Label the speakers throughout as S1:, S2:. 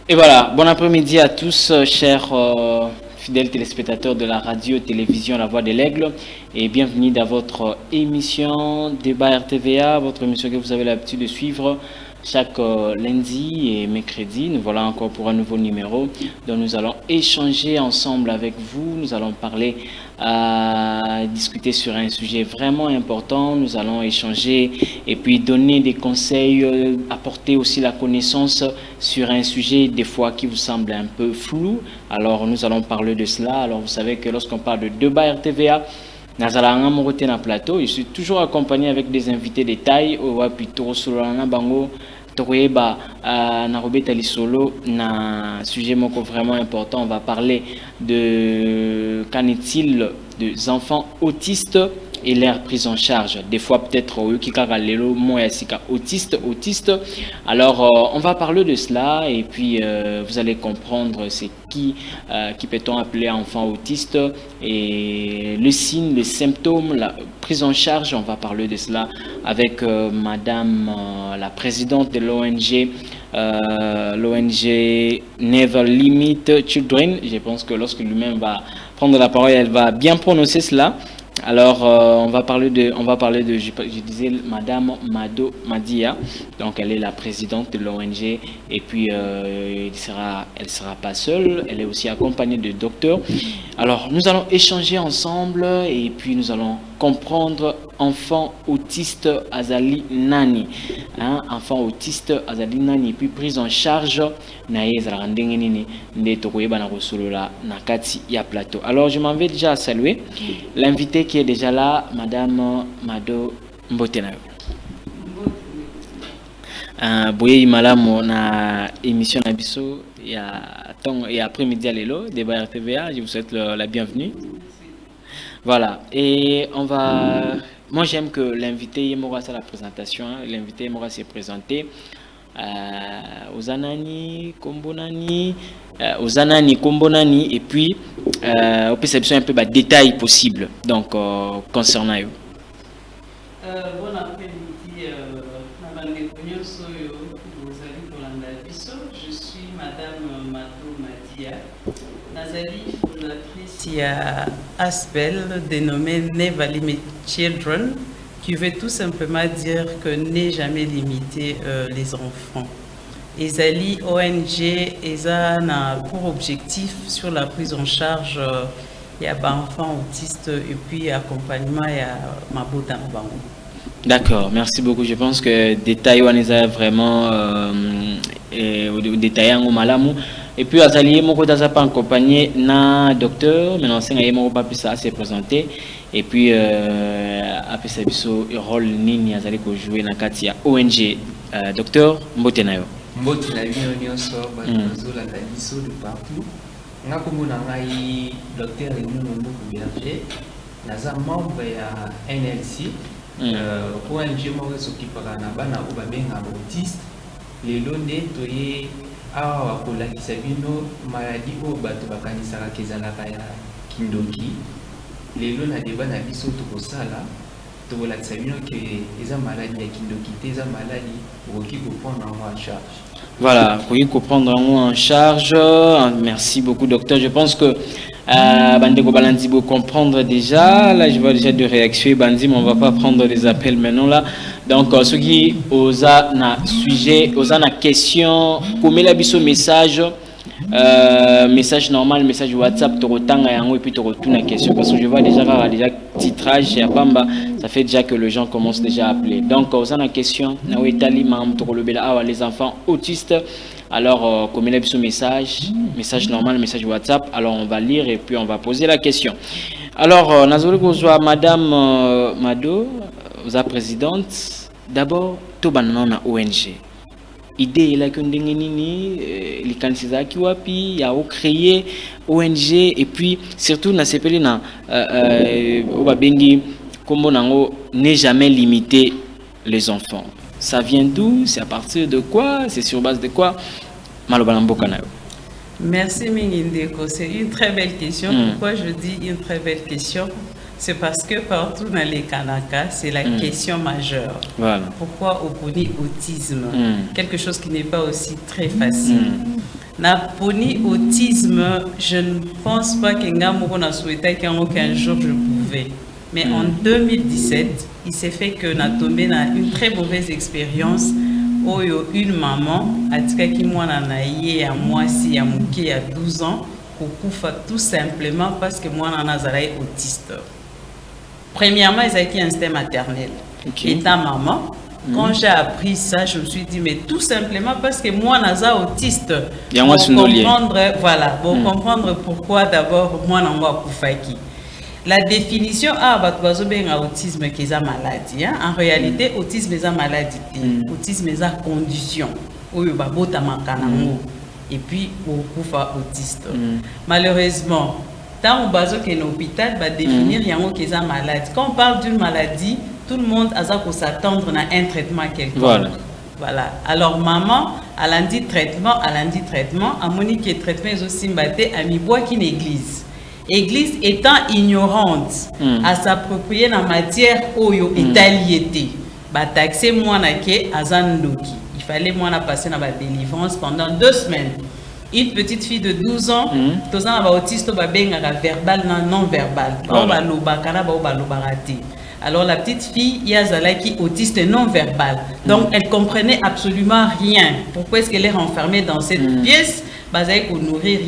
S1: Et voilà, bon après-midi à tous, chers fidèles téléspectateurs de la radio-télévision La Voix de l'Aigle, et bienvenue dans votre émission Débat RTVA, votre émission que vous avez l'habitude de suivre chaque lundi et mercredi. Nous voilà encore pour un nouveau numéro dont nous allons échanger ensemble avec vous. Nous allons parler, discuter sur un sujet vraiment important. Nous allons échanger et puis donner des conseils, apporter aussi la connaissance sur un sujet des fois qui vous semble un peu flou. Alors nous allons parler de cela. Alors vous savez que lorsqu'on parle de débat RTVA, Nazala Moroté na plateau, je suis toujours accompagné avec des invités de taille. Puis Torosolana Bango, Tokoyeba, na Robeta Lisolo, na sujet moko vraiment important. On va parler de qu'en est-il des enfants autistes et leur prise en charge. Des fois peut-être autiste. Alors on va parler de cela et puis vous allez comprendre c'est qui peut-on appeler enfant autiste et le signe, les symptômes, la prise en charge. On va parler de cela avec madame la présidente de l'ONG Never Limit Children. Je pense que lorsque lui-même va prendre la parole, elle va bien prononcer cela. Alors, on va parler de, je disais, Madame Mado Madia. Donc, elle est la présidente de l'ONG. Et puis, elle sera pas seule. Elle est aussi accompagnée de docteurs. Alors, nous allons échanger ensemble et puis nous allons comprendre enfant autiste Azali Nani. Enfant autiste Azali Nani. Et puis, prise en charge. Alors, je m'en vais déjà saluer l'invité qui est déjà là, Madame Mado Mbotenayo. Boye malamu na émission Nabiso il y a après-midi à l'élo débat RTVA. Je vous souhaite la bienvenue. Voilà, et on va. Moi, j'aime que l'invité Yemora à la présentation. L'invité Yemora s'est présenté. Ozanani, Kombonani, Ozanani, Kombonani, et puis on peut savoir un peu de détails possibles donc concernant eux.
S2: Bon après-midi, je suis Madame Mato Madia, Nazali, fondatrice à Aspel, dénommée Never Limit Children, qui veut tout simplement dire que n'est jamais limité les enfants. Ezali ONG a pour objectif sur la prise en charge il y a enfants autistes et puis accompagnement il y a Mabota Bango.
S1: D'accord, merci beaucoup. Je pense que détail on est vraiment détaillé en malamu. Et puis Azali moko daza pas accompagné na docteur, mais l'enseigne a moko pas pu ça s'est présenté. Et puis après ça biso rôle nini Azali ko jouer na kati ya ONG docteur Mbotenayo.
S3: Mbotenayo nyonso ba zola na biso de partout. Nga komona ngai docteur Enuno Berger, naza membre ya NLC. ONG moko s'occupera na bana o babenga autiste. Lelo nde toye awa kolakisa bino maladie oyo bato bakanisaka kezalaka ya kindoki. Lelo na débat na biso tokosala tokolakisa bino ke eza maladie ya kindoki te, eza maladie okoki koprendre en charge.
S1: Voilà, pouvez comprendre en charge. Merci beaucoup, docteur. Je pense que Bandeko Balandi vous comprendre déjà. Là, je vois déjà deux réactions. Bandi, mais on va pas prendre les appels maintenant là. Donc, ce qui osa na sujet, osa na question, comme la biso message. Message normal, message WhatsApp, tu et puis tu retournes la question parce que je vois déjà titrage et Pamba, ça fait déjà que les gens commencent déjà à appeler. Donc, on a une question, les enfants autistes. Alors, comme il a ce message normal, message WhatsApp, alors on va lire et puis on va poser la question. Alors, Nazoli Gozwa, Madame Mado, la présidente, d'abord, Tobanon na ONG. Idée la ndenge nini likanisa ki wapi ya créer ONG et puis surtout na sepeli na obabengi kombo nango n'est jamais limité les enfants. Ça vient d'où? C'est à partir de quoi? C'est sur base de quoi? Malobana mboka nayo.
S2: Merci Mingindeko, c'est une très belle question. Pourquoi je dis une très belle question? C'est parce que partout dans les Kanaka, c'est la question majeure.
S1: Voilà.
S2: Pourquoi opposer autisme? Quelque chose qui n'est pas aussi très facile. Na poni autisme, je ne pense pas que Ngamoko n'a souhaité qu'un jour je pouvais. Mais en 2017, il s'est fait que n'a tombé dans une très mauvaise expérience où une maman a dit que moi naïe à moi si à Mouké à 12 ans pour tout simplement parce que moi nazaraï autiste. Premièrement, ils avaient un instinct maternel. Étant maman, quand j'ai appris ça, je me suis dit, mais tout simplement parce que moi, naza autiste. Pour comprendre, voilà, pour comprendre pourquoi d'abord, moi, n'envoie Koufaki. La définition, autisme qui est une maladie. Hein? En réalité, autisme est une maladie. Autisme est une condition. Et puis, on autiste. Malheureusement, tant que l'hôpital va définir qu'il y a une maladie. Quand on parle d'une maladie, tout le monde a s'attendre à un traitement quelconque. Voilà. Alors, maman, elle a dit traitement, à Monique et traitement, ils ont aussi battu à mi-bois qui l'église. Église étant ignorante à s'approprier la matière oyo étaliété. Bah, taxer moi na ke azandoki. Il fallait moi na passer dans la délivrance pendant 2 semaines. Une petite fille de 12 ans, tous ans autiste verbal non verbal. Alors la petite fille, Yazalaki autiste non verbal. Donc elle comprenait absolument rien. Pourquoi est-ce qu'elle est renfermée dans cette pièce? Nourrir,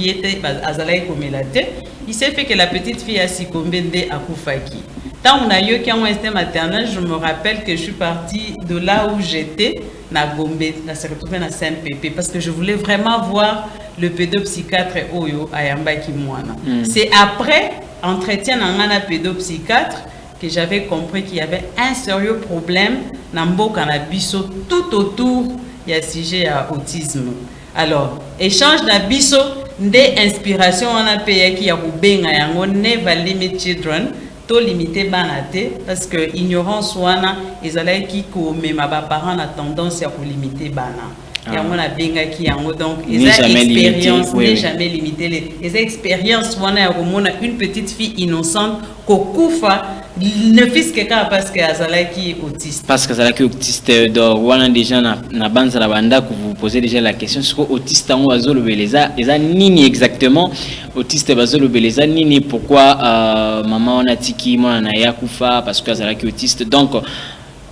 S2: il s'est fait que la petite fille a succombé à Koufaki. Tant on a eu qu'un instinct maternel, je me rappelle que je suis partie de là où j'étais, na Gombe, s'est retrouvée dans Saint-Pépé, parce que je voulais vraiment voir le pédopsychiatre Oyo Ayamba Kimwana. C'est après entretien dans un pédopsychiatre que j'avais compris qu'il y avait un sérieux problème dans Mboka Nabiso tout autour il y a sujet à autisme. Alors, échange d'Abiso, des inspirations on a payé qui a Rubenga yango Never Limit Children, to limité banate parce que ignorance wana ezalaki qui comme ma parents a tendance à limiter bana. Yango na benga qui yango donc les expériences n'est jamais limité les expériences wana ya komona une petite fille innocente kokufa ne fils que parce que azalaki autiste. Parce que azalaki
S1: autiste donc wana déjà na banza la banda que vous posez déjà la question sur autiste en azolo beleza eza nini exactement autiste bazolo beleza nini pourquoi maman on a tiki moi na yakufa parce que azalaki autiste donc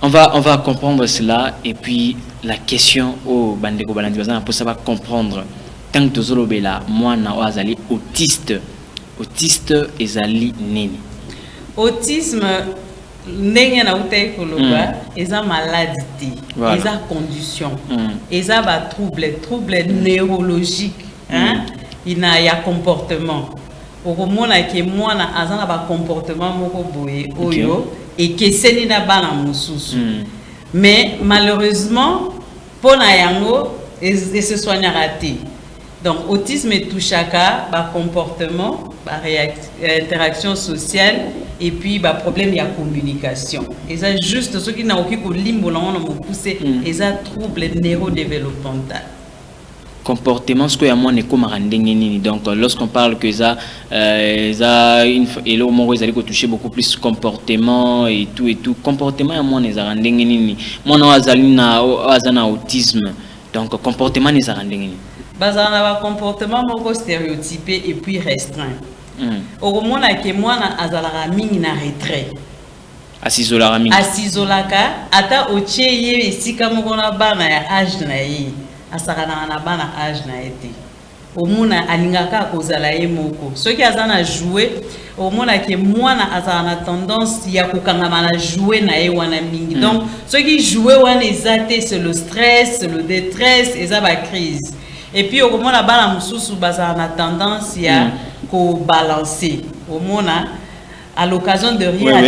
S1: on va comprendre cela et puis la question au bandeko balandi bazana pour savoir comprendre tant que zolo bela moi na azali autiste ezali nini.
S2: Autisme, n'est pas une maladie, c'est une condition, c'est un trouble neurologique, il y a un comportement. Au moment où moi, un comportement et que c'est un mais malheureusement, pour et se soigne raté. Donc, autisme touche à comportement, interaction sociale et puis problème de communication. Et ça juste ce qui n'a aucun limbo là on a poussé et ça trouble neurodéveloppemental.
S1: Comportement ce que ya moi ne comme rendengeni donc lorsqu'on parle que ça une et le moment où ils allaient toucher beaucoup plus comportement et tout comportement ya moi ne rendengeni moi na azana autisme donc comportement ne rendengeni
S2: bazana comportement moko stéréotypé et puis restreint. Au moment où moi azalaka mingi na retrait.
S1: Asizolaka mingi.
S2: Asizolaka ata otie ye esika moko na bana ya âge na ye. Asakana na bana âge na été. Au moment alingaka kozala ye moko. Ce qui azana jouer au moment où moi azana tendance ya kokangama na jouer na ye wana mingi. Donc ce qui jouer wana ezate c'est le stress, le détresse et ça va crise. Et puis au moment où bana mususu bazana tendance ya ko balancer au monde à l'occasion de rien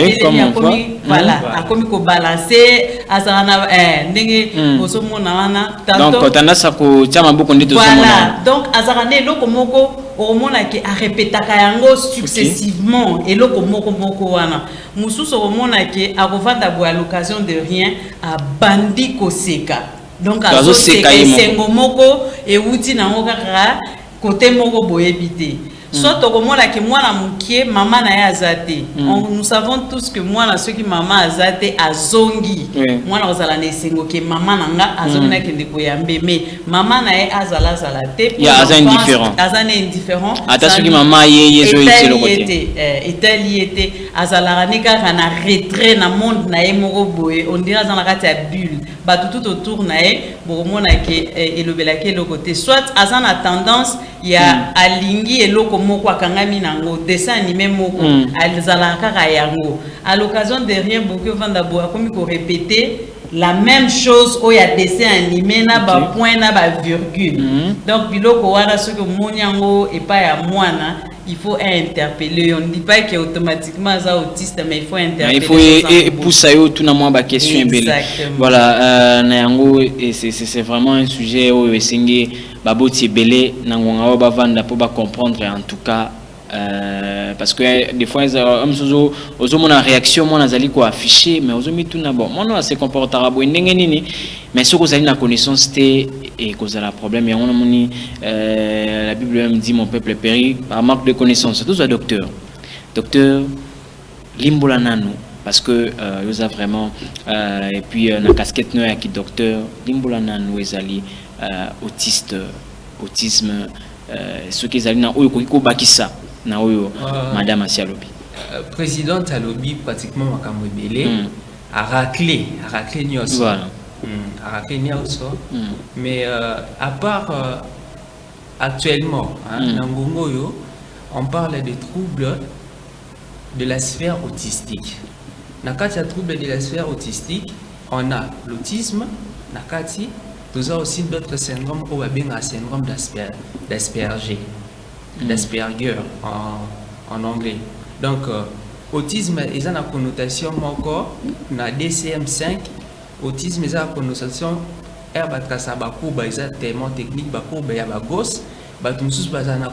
S2: voilà a comme ko balancer azana ndenge osomona wana
S1: donc tendance ko chama beaucoup ndito
S2: voilà donc azana eloko moko au monde qui a répétaka yango successivement eloko moko wana mususu au monde qui a revanda à l'occasion de rien a bandi koseka donc azoseka esengo moko e wuti nango kaka côté moko boyebité. soit tokomona ke mwana mukie mama na ye azate. Nous savons tous que mwana soki mama azate azongi mwana ozala na esengo ke mama nanga azongi na kende koyambe mais mama na ye azala te
S1: ya
S2: azana indifférent
S1: ata soki mama ye zo itelo
S2: côté etaliete azala ne kaka na retrait na monde na ye moko boye on dirait azana kati ya bulle batu tout autour na ye bokomona ke elobela ke le côté soit azana tendance ya alingi eloko moko akangami nango dessin animé moko azala kaka yango à l'occasion de rien beaucoup vanda bo akomi ko répéter la même chose au ya dessin animé na ba point na ba virgule donc biloko wana soki omoni yango epa ya mwana il faut interpeller. On ne dit pas qu'automatiquement ça autiste, mais il faut interpeller.
S1: Il faut pousser tout na moi ba question voilà nango et c'est vraiment un sujet où esengi baboti belé nango ba vanda pour ba comprendre en tout cas parce que des fois aux mon réaction moi nazali ko afficher mais aux tout na bon moi se comportera bo ndenge nini mais ce que vous avez la connaissance et cause la problème on moni la Bible me dit mon peuple périt par manque de connaissance tous les docteur limbola nanu parce que vous a vraiment et puis na casquette noire qui docteur limbola nanu ezali autisme ce qui ezali na oyo ko bakisa na oyo madame Asialobi
S3: présidente Alobi pratiquement makambo ebele a raclé nyos
S1: voilà
S3: a raclé nyos mais à part actuellement na ngongo yo on parle de troubles de la sphère autistique na kati ya troubles de la sphère autistique on a l'autisme na kati nous avons aussi d'autres syndromes au un syndrome d'Asperger en anglais. Donc, autisme est une connotation encore, na DCM5, autisme est une connotation, tellement technique, gauche, na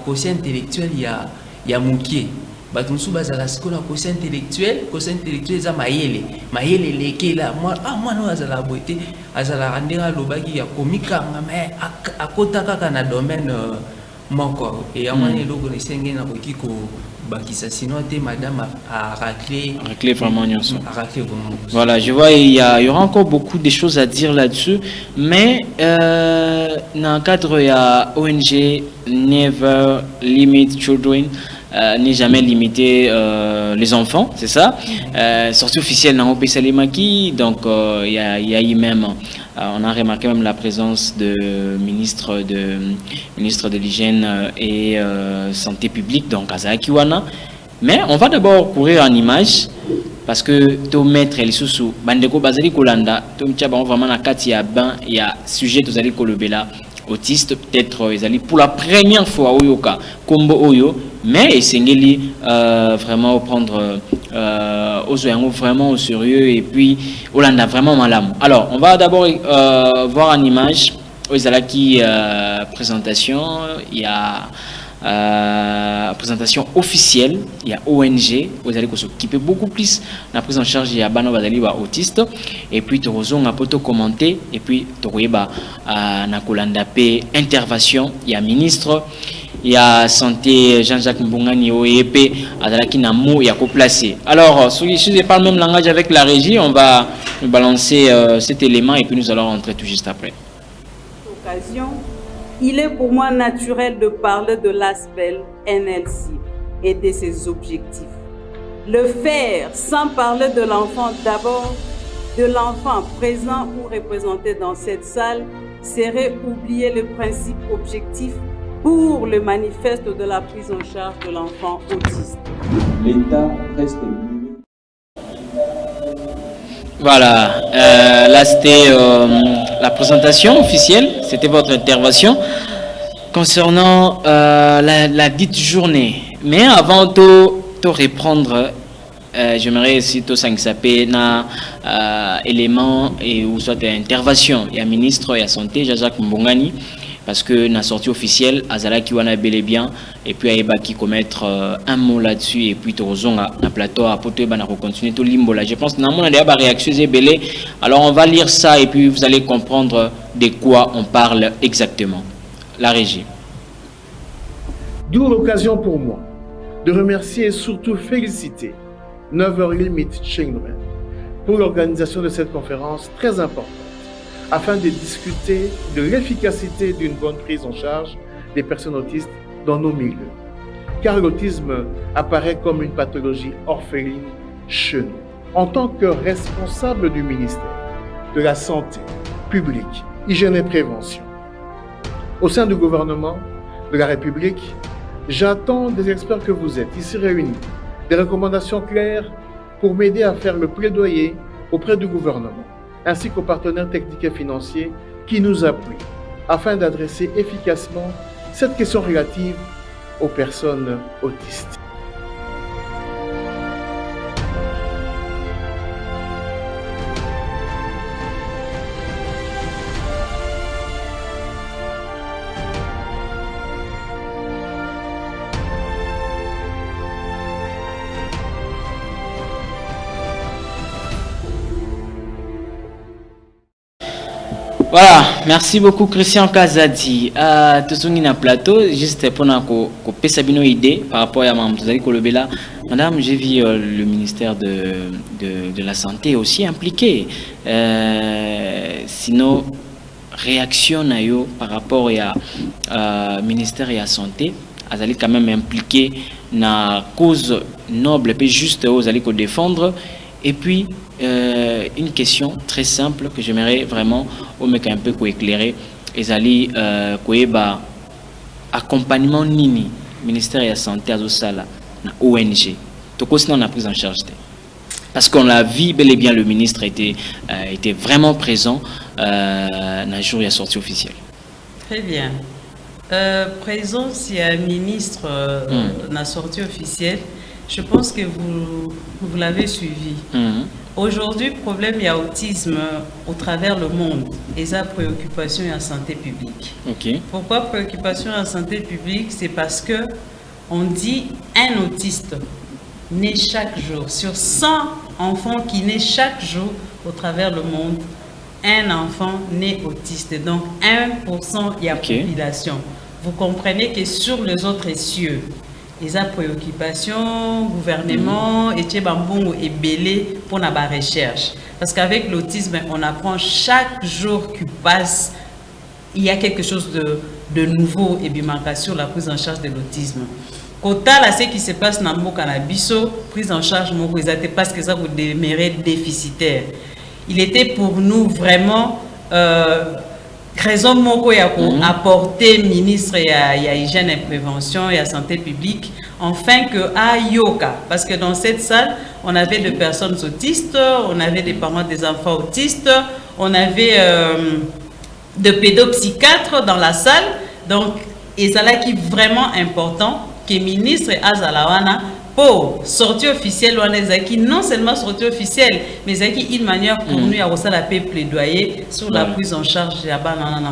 S3: quotient intellectuel, il y a moukier. Batumsu bazala sikola quotient intellectuel za mayele leke la moi no azala boité azala randera lobaki ya komika mais akota kaka na domaine moko et amane logo ne senge na kokiko bakisa sinon te madame a raclé
S1: vraiment voilà je vois il y aura encore beaucoup de choses à dire là-dessus mais dans le cadre il y a ONG Never Limit Children n'est jamais limité les enfants, c'est ça. Sortie officielle dans OP Salimaki, donc il y a eu même, on a remarqué même la présence de ministre de l'hygiène et santé publique, donc Azakiwana. Mais on va d'abord courir en image parce que to mettre les sous bandeko bazali kolanda to mtiaba vraiment na kati ya ban il y a sujet to zali kolobela autiste peut-être ils allaient pour la première fois oyoka combo oyo mais essengeli vraiment prendre aux vraiment au sérieux et puis Olanda vraiment malam. Alors on va d'abord voir en image qui présentation il y a présentation officielle, il y a ONG, vous allez s'occuper beaucoup plus de la prise en charge, il y a Bano Bazali autiste, et puis tu as poto commenter, et puis tu as Nakolanda P intervention, il y a ministre, il y a santé Jean-Jacques Mbungani OEP, Adalaki Namo, il y a placé. Alors, si je parle même langage avec la régie, on va balancer cet élément et puis nous allons rentrer tout juste après.
S4: Occasion. Il est pour moi naturel de parler de l'ASPEL NLC et de ses objectifs. Le faire sans parler de l'enfant d'abord, de l'enfant présent ou représenté dans cette salle, serait oublier le principe objectif pour le manifeste de la prise en charge de l'enfant autiste.
S5: L'État reste...
S1: Voilà, là c'était la présentation officielle, c'était votre intervention concernant la dite journée. Mais avant de reprendre, j'aimerais aussi tout ça qui s'appelle élément et ou soit intervention. Il y a ministre, il y a santé, Jean-Jacques Mbongani. Parce que la sortie officielle, Azala qui wana bel et bien, et puis Aïba qui commettre un mot là-dessus, et puis Torozonga, na plateau, à poter, bah, continuer tout limbo là. Je pense que nous avons des réactions belé. Alors on va lire ça, et puis vous allez comprendre de quoi on parle exactement. La régie.
S6: D'où l'occasion pour moi de remercier et surtout féliciter Never Limit Children pour l'organisation de cette conférence très importante afin de discuter de l'efficacité d'une bonne prise en charge des personnes autistes dans nos milieux. Car l'autisme apparaît comme une pathologie orpheline chez nous. En tant que responsable du ministère de la Santé publique, Hygiène et Prévention, au sein du gouvernement de la République, j'attends des experts que vous êtes ici réunis, des recommandations claires pour m'aider à faire le plaidoyer auprès du gouvernement, ainsi qu'aux partenaires techniques et financiers qui nous appuient, afin d'adresser efficacement cette question relative aux personnes autistes.
S1: Voilà, merci beaucoup Christian Kazadi. Tout na plateau, juste pour nous une idée par rapport à Mme Tozali Kolobela. Madame, j'ai vu le ministère de la Santé aussi impliqué. Sinon, réaction par rapport à ministère de la Santé, elle est quand même impliqué dans la cause noble et juste aux allez défendre. Et puis, une question très simple que j'aimerais vraiment au mec un peu éclairer. Et allez, accompagnement nini ministère de la Santé à Zosala, na ONG. Tout ça, on a pris en charge. Parce qu'on l'a vu, bel et bien le ministre était vraiment présent dans le jour de la sortie officielle.
S2: Très bien. Présence, il y a un ministre dans la sortie officielle. Je pense que vous l'avez suivi. Aujourd'hui, le problème, il y a autisme au travers le monde et ça, préoccupation en santé publique.
S1: Okay.
S2: Pourquoi préoccupation en santé publique? C'est parce que on dit un autiste naît chaque jour. Sur 100 enfants qui naissent chaque jour au travers le monde, un enfant naît autiste. Donc 1%, il y a population. Vous comprenez que sur les autres cieux, les préoccupations, gouvernement, et Tchébambongo est belé pour la recherche. Parce qu'avec l'autisme, on apprend chaque jour qui passe, il y a quelque chose de nouveau et bien sur la prise en charge de l'autisme. Quota là, ce qui se passe dans le cannabiso, prise en charge, parce que ça vous demeurez déficitaire. Il était pour nous vraiment raison moko ya ko apporter ministre ya hygiène et prévention et santé publique afin que yoka parce que dans cette salle on avait des personnes autistes, on avait des parents des enfants autistes, on avait des pédopsychiatres dans la salle. Donc et ça là qui est vraiment important que ministre Azalawana pour sortie officielle, non seulement sortie officielle, mais c'est une manière pour nous à plaidoyer sur la prise en charge de la banane.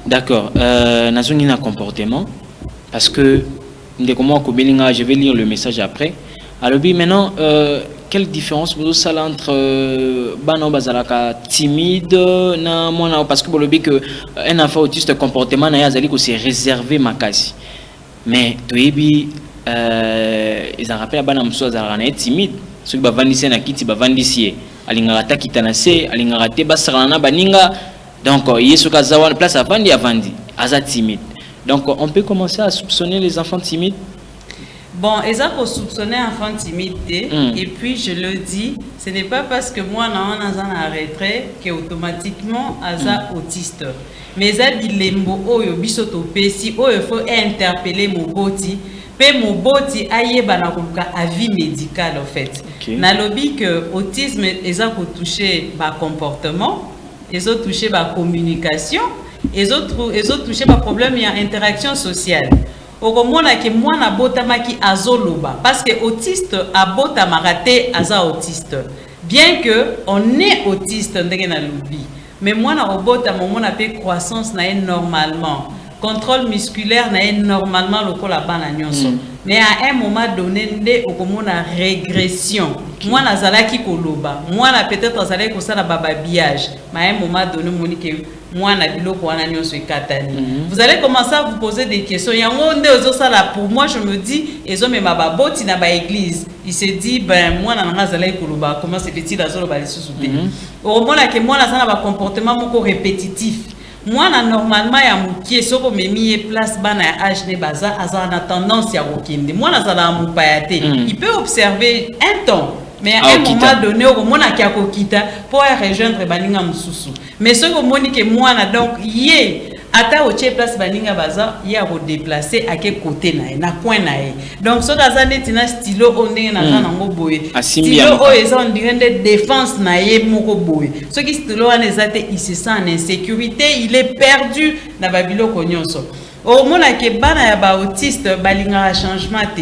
S1: D'accord. Nous un comportement parce que je vais lire le message après. Alors maintenant, quelle différence vous avez entre bano bazalaka timide na mwana parce que que un enfant autiste comportement na yazali ko c'est réservé makasi. Mais toyebi ils ont rappelé à Bana Moussa Zarana timide, ceux qui bavandissent na kiti bavandissent, alingata kitanase, alingate basarana baninga, donc il est kazawa place à vandi avandi, aza timide. Donc on peut commencer à soupçonner les enfants timides.
S2: Bon, ils ont soupçonné enfants timides et puis je le dis, ce n'est pas parce que moi on a un retrait qu'automatiquement aza autiste. Mais ça bilembo oyo bisoto pesi oyo faut interpeller mon boti. Mon boti ayeba na koluka avis médical en fait. Na lobby que autisme ils ont touché par comportement, ils ont touché par communication, ils ont touché par problème et interaction sociale. Au moment que moi na bota maki azoloba parce que autiste a bota marate aza autiste. Bien que on est autiste ndenge na lobby, mais moi na bota moment na pe croissance na normalement. contrôle musculaire na normalement le la bana nyonso mais à un moment donné ndé okomona régression moi nazalaki koloba moi na peut-être azalaki kosala bababillage mais à un moment donné monique moi na biloko wana nyonso ekatani vous allez commencer à vous poser des questions yango ndé ozosala pour moi je me dis ezomema baboti na ba église il se dit ben moi na nazalaki koloba comment c'est fait-il azoloba lisusu te okomona ke moi nazala ba comportement moko répétitif. Moi, normalement, il y a un qui est sur le même place, âge ne baza, a tendance à rokinde. Moi, il peut observer un temps, mais à un moment donné, au moment où il pour rejoindre Baninga Moussou. Mais ce que moi, donc, ata oche place baninga baza ya redéplacer à quel côté na coin na donc so kaza netina stylo ondenge na kana ngo boye stylo o eza on dirait de défense na ye moko boye so ki stylo wana ezate il se sent en insécurité il est perdu na babilo konyonso o mona ke bana ya ba autiste balinga changement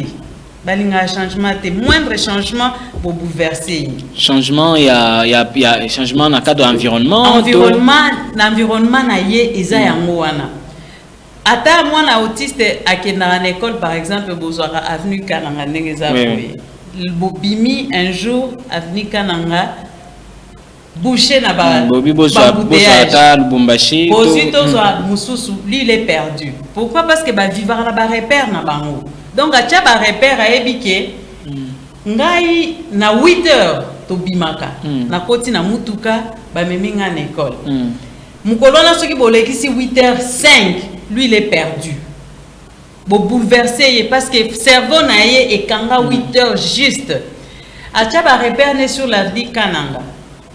S2: te moindre changement pour bouleverser.
S1: Changement, il y a changement dans le cadre de l'environnement.
S2: L'environnement na ye eza yango wana. Ata moi na autiste akenda na école par exemple bozwaka avenue Kananga ndenge za boye. Bobimi un jour avenue Kananga bouché na ba
S1: bobi bozwa Lubumbashi.
S2: Bozito zo mususu lui il est perdu. Pourquoi? Parce que ba vivre na ba repère na bango. Donc, à tcha ba repère à ebike, ngai na 8h to bimaka, na koti na mutuka ba meminga na école. Mukolona soki bolekisi 8h05, lui il est perdu. Bo bouleversé parce que cerveau na ye et kanga 8h juste. À tcha ba repère ne sur la vie Kananga.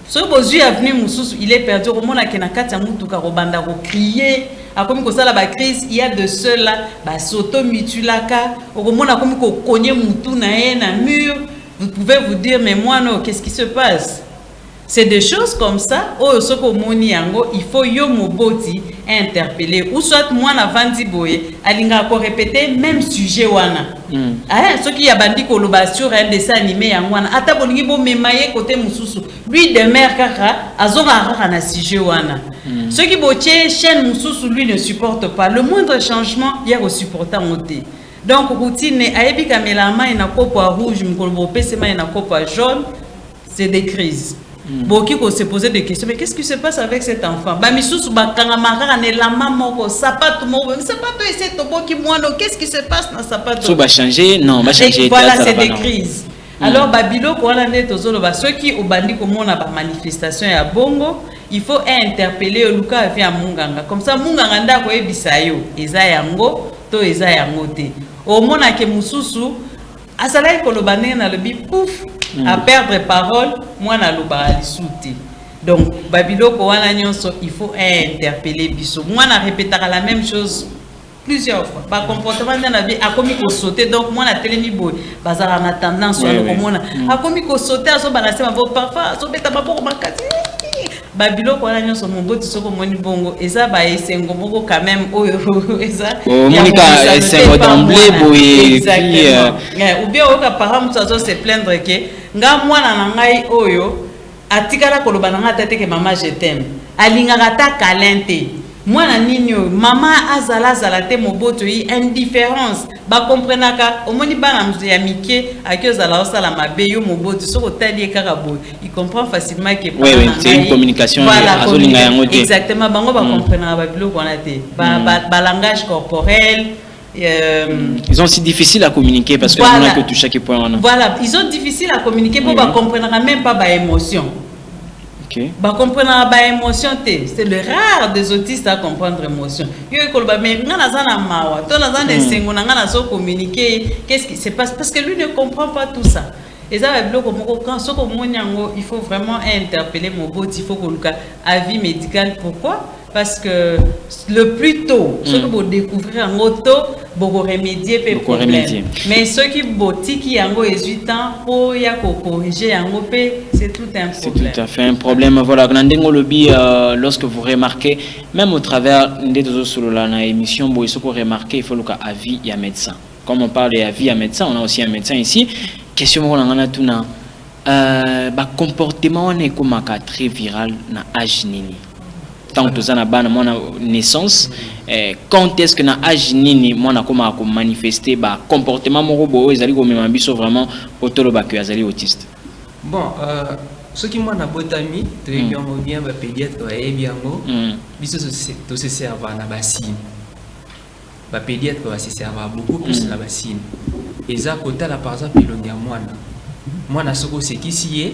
S2: So bozu avenue mususu, il est perdu au moment na kati ya mutuka robanda ko crier. Comme ça la crise il y a de cela ba soto mitulaka okomona comme ko konye mutu na ye na mur vous pouvez vous dire mais moi non qu'est-ce qui se passe c'est des choses comme ça oh soko moni yango il faut yo moboti interpeller ou soit moi na vandi boye alinga ko répéter même sujet wana ce qui a bandi ko loba sur un dessin animé yango wana ata bolingi bo memaye côté mususu lui de mère kaka azora rara na sujet wana. Ceux qui botier chaîne mususu lui ne supporte pas le moindre changement il y a au supporter monter donc routine ayebi kamelama ina kopo rouge mkolbo pesema ina kopo jaune c'est des crises. Beaucoup qui se poser des questions mais qu'est-ce qui se passe avec cet enfant ba misusu ba kanga marara ne la maman sapato mo sapato essaie to boki mwana qu'est-ce qui se passe na sapato
S1: so ba changer non ba changer
S2: voilà c'est des crises. Alors babilo ko wana ne tozolo ba ceux qui obandi ko mona ba manifestation ya bongo il faut interpeller luka avec munganga comme ça munganga ndako ebisa yo eza yango to eza yango te o mona ke mususu asalai ko lobane na lobi pouf à perdre parole moi na loba lisuti donc babilo ko wana nyonso il faut interpeller biso moi na répétera la même chose plusieurs fois ba comportement na vie a commis ko sauter donc moi na telemi boy bazara na tendance ya ko mona a commis ko sauter aso balancer ma parfois so beta ba pour makati babilo ko wana nyonso moboti soko moni bongo eza ba esengo moko quand même oyo eza
S1: monika esengo d'emblée boye
S2: ou bien oka parent musazo se plaindre que nga mwana na ngai oyo atikala koloba na ngata teke mama je t'aime alingaka ta kalente mwana nini oyo mama azala te moboto yi indifférence ba comprenaka omoni bana mzu ya mike akiozala osala mabe yo moboto soko tali kaka boy il comprend facilement que
S1: c'est une communication azolinga yango te
S2: exactement bango ba comprenaka ba biloko wana te ba langage corporel.
S1: Ils ont aussi difficile à communiquer parce que on a que tout chaque point.
S2: Voilà, ils ont difficile à communiquer pour comprendre même pas ba émotion.
S1: OK.
S2: Ba comprendre ba émotion té, c'est le rare des autistes à comprendre émotion. Yo ko ba mais ngana zana mawa, to na zana sengo na ngana so communiquer, qu'est-ce qui se passe parce que lui ne comprend pas tout ça. Et ça va bloquer quand soko monyango, il faut vraiment interpeller mon bot, il faut qu'on avis médical pourquoi? Parce que le plus tôt, ceux qui vont découvrir en auto, vont remédier les problèmes. Mais ceux qui vont qui ont 18 ans, pour corriger c'est tout un problème.
S1: C'est tout à fait un problème. Voilà, lorsque vous remarquez, même au travers de l'émission, vous remarquez, il faut le avis à médecin. Comme on parle d'avis à médecin, on a aussi un médecin ici. Question on a tout comportement on est comme très viral na âge nini. tant que ça na bana mona naissance quand est-ce que na âge nini mona koma ko manifester ba comportement moko bo ezali ko mema biso vraiment otolo ba que azali autiste.
S3: Bon ce qui moi na botami to bien ba pédiatre et bien ngo biso to se serva na basine ba pédiatre va se servir beaucoup plus na basine eza kota la par exemple ilongia mwana soko sekisi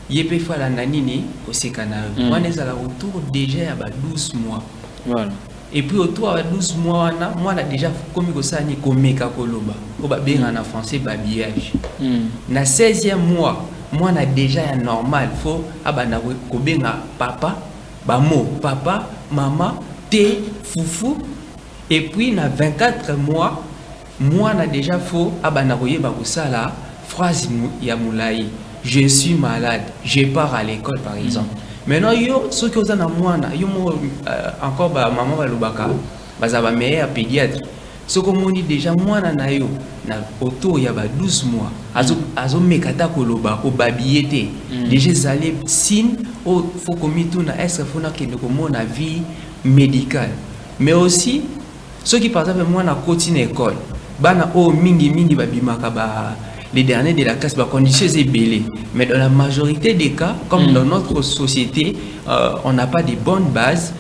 S3: ye peut faire la nanini au sekana mwana ezala autour déjà ya ba 12 mois
S1: voilà
S3: et puis autour de 12 mois mwana déjà comme ko sani komeka koloba ko ba benga na français babillage na 16e mois mwana déjà ya normal faut abana ko benga papa ba mot papa maman té foufou et puis na 24 mois mwana déjà faut abana koyeba ko sala phrase ya moulaï. Je suis malade, je pars à l'école par exemple. Maintenant, yo, ceux qui ont un moine, yo encore maman va l'obaka, bazaba meilleur pédiatre. Ce qu'on dit déjà moine na yo, na autour il y a 12 mois. Azo mekata koloba, ko babiete. Déjà zalé signe, au faut qu'on tout na est-ce faut na kende ko na vie médicale. Mais aussi ceux qui par exemple moi na continue école, bana o mingi babimaka ba les derniers de la classe, bah, conditions est belé. Mais dans la majorité des cas, comme dans notre société, on n'a pas de bonnes bases.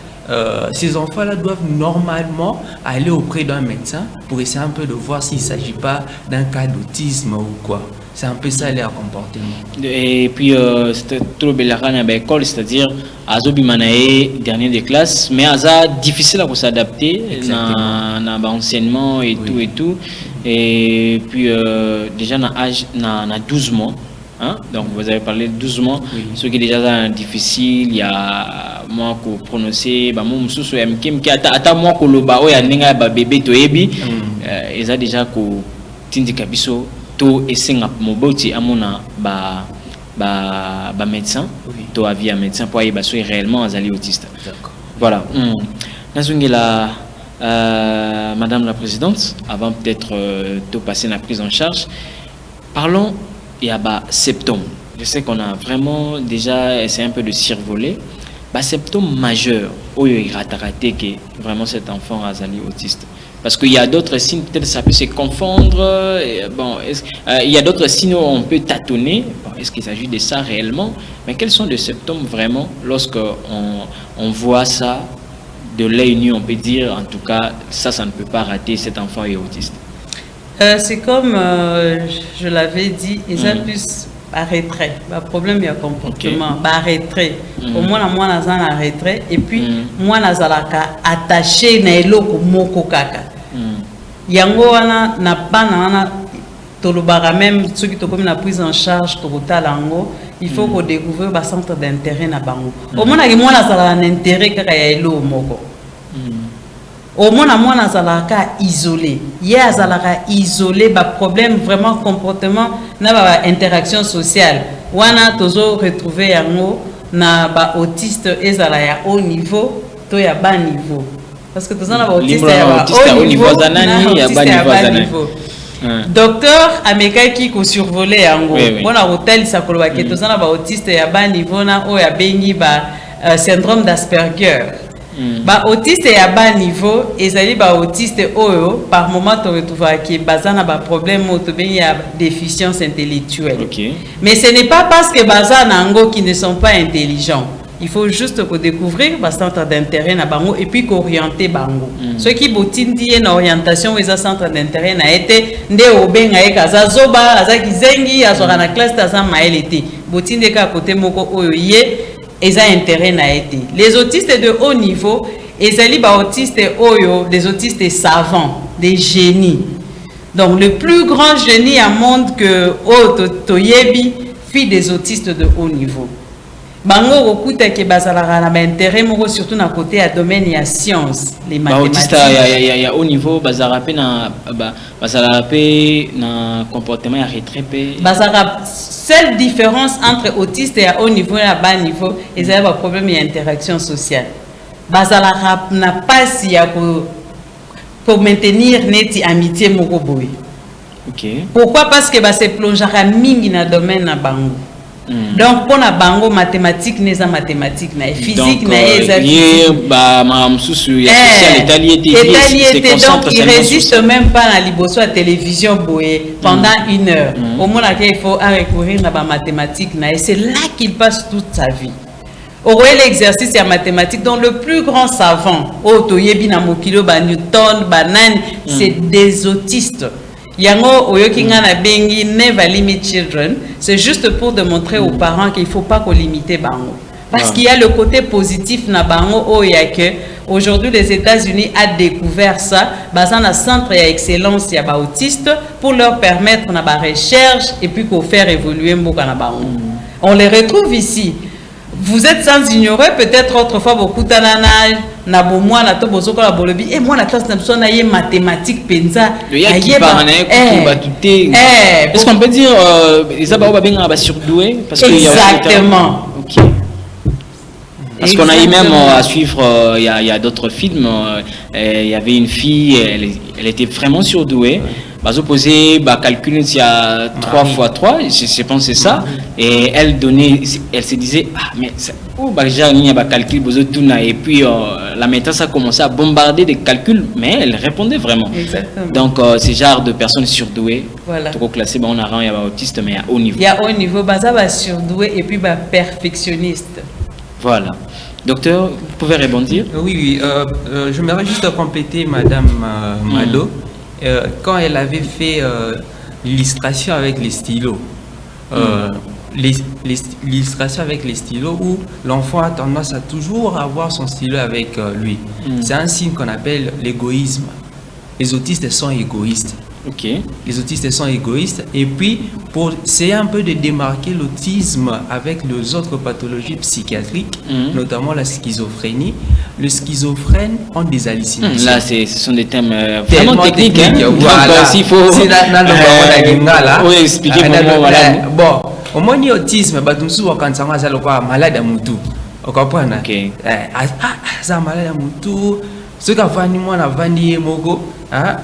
S3: Ces enfants-là doivent normalement aller auprès d'un médecin pour essayer un peu de voir s'il ne s'agit pas d'un cas d'autisme ou quoi. C'est un peu ça leur comportement. Et puis,
S1: c'est trop belle à l'école, c'est-à-dire, Azobimanae, dernier des classes, mais Aza difficile à s'adapter dans l'enseignement et tout et tout. Et puis, déjà, dans l'âge, dans 12 mois, hein? Donc vous avez parlé de 12 mois, ce qui est déjà difficile, il y a moi qui prononcer, bah, moi, je suis qui attends moi que le bao ya nenga ba bébé to ebi, ils ont déjà ko tindi kabiso to esenga moboti amona ba médecin, to avis à médecin pour y baso réellement azali autiste. Voilà. Nazungela Madame la Présidente, avant peut-être de passer la prise en charge, parlons il y a symptômes. Je sais qu'on a vraiment déjà essayé un peu de survoler. Symptômes majeurs, où il y a raté que vraiment cet enfant azali autiste. Parce qu'il y a d'autres signes, peut-être ça peut se confondre. Bon, il y a d'autres signes où on peut tâtonner. Bon, est-ce qu'il s'agit de ça réellement? Mais quels sont les symptômes vraiment lorsqu'on voit ça de l'œil nu, on peut dire, en tout cas, ça ne peut pas rater, cet enfant est autiste.
S2: C'est comme je l'avais dit, ils ont plus à retrait. Le problème, il y a comportement, retrait. Au moins, moi, je suis en retrait. Et puis, moi, je suis attaché à l'eau moko kaka. Yango wana na bana tolobara même ceux qui comme la prise en charge total ango, il faut qu'on découvre le centre d'intérêt na bango. Au moins, moi, je suis en intérêt kaka ya l'eau moko. Au moins, moi, je suis isolé. Il y a isolé, problème vraiment comportement, na interaction sociale. Wana tozo retrouver yango na autiste ezala ya haut niveau, to ya bas niveau. Parce que tous on autiste ya haut niveau, ya bas niveau. Docteur ameka qui ko survoler yango. Bona hôtel sa koloba ke tous on autiste ya bas niveau na o ya bengi syndrome d'Asperger. Autiste à bas niveau et ça dit autiste oyo par moment tu retrouves qui bazana problème ou il y a déficience intellectuelle. Mais ce n'est pas parce que bazana ango qui ne sont pas intelligents. Il faut juste découvrir le centre d'intérêt na bango et puis orienter bango. Ceux qui botindi une orientation aux centre d'intérêt na été nde obenga e kaza zoba azaki zengi azora na classe taza maelete. Botindi ka côté moko oyo yé et ça intérêt n'a été. Les autistes de haut niveau, et ça les autistes oyo, des autistes savants, des génies. Donc le plus grand génie à monde que Toyebi fit des autistes de haut niveau. Bango okuta ke bazalaka na intérêt moko surtout na côté à domaine ya science, les mathématiques.
S1: Ya haut niveau bazarape na comportement ya retrait pe.
S2: Bazara seule différence entre autiste et à haut niveau et à bas niveau, ils ont un problème d'interaction sociale. Bazara n'a pas si pour maintenir neti amitié moko boy. Pourquoi? Parce que se plongera mingi na domaine na bango. Donc pour na bango mathématique neza mathématique na physique na eza
S1: physique bah madame Soussou il y a social
S2: étalié donc il résiste même pas à liboso à télévision boé pendant 1 heure au moins il faut recourir na ba mathématique na et c'est là qu'il passe toute sa vie. Au l'exercice à mathématiques dont le plus grand savant Otoyebi na mokilo ba Newton banane c'est des autistes. Yango oyokinga na bengi Never Limit Children, c'est juste pour démontrer aux parents qu'il faut pas qu'on limite bango. Parce qu'il y a le côté positif na bango que aujourd'hui les États-Unis a découvert ça, basant na centre d'excellence ya ba autiste pour leur permettre na ba recherche et puis qu'on faire évoluer mboka na bango. On les retrouve ici. Vous êtes sans ignorer peut-être autrefois beaucoup d'anana na bomoi na to bozoko la bolobi et moi la classe na so na yé mathématiques penza
S1: est-ce qu'on peut dire les aba ba benga ba surdoué parce que
S2: exactement
S1: OK parce qu'on a eu même à suivre il y a d'autres films il y avait une fille elle était vraiment surdouée. Bah, opposé, bah, calcul, il y a 3 fois 3, je pense que c'est ça. Et elle se disait, ah, mais bah, déjà, il y a un calcul, et puis la maîtresse a commencé à bombarder des calculs, mais elle répondait vraiment.
S2: Exactement.
S1: Donc, c'est genre de personnes surdouées.
S2: Voilà.
S1: Trop classé, bah, on a un autiste, mais à haut niveau.
S2: Il y a haut niveau, bah, ça va surdoué et puis bah, perfectionniste.
S1: Voilà. Docteur, vous pouvez rebondir?
S3: Oui, j'aimerais juste compléter Madame Mado. Quand elle avait fait l'illustration avec les stylos, l'illustration avec les stylos où l'enfant a tendance à toujours avoir son stylo avec lui. C'est un signe qu'on appelle l'égoïsme. Les autistes sont égoïstes.
S1: Ok.
S3: Les autistes sont égoïstes et puis pour essayer un peu de démarquer l'autisme avec les autres pathologies psychiatriques, notamment la schizophrénie, le schizophrène ont des hallucinations.
S1: Là, ce sont des thèmes vraiment techniques. Hein?
S3: Voilà.
S1: S'il faut expliquer comment voilà.
S3: Bon, au moins l'autisme, bah tu me souviens quand ça va le quoi malade à moutou. Au comprendre?
S1: Ok.
S3: Ça malade à moutou. Ce qu'a fait moi la vandi mogo.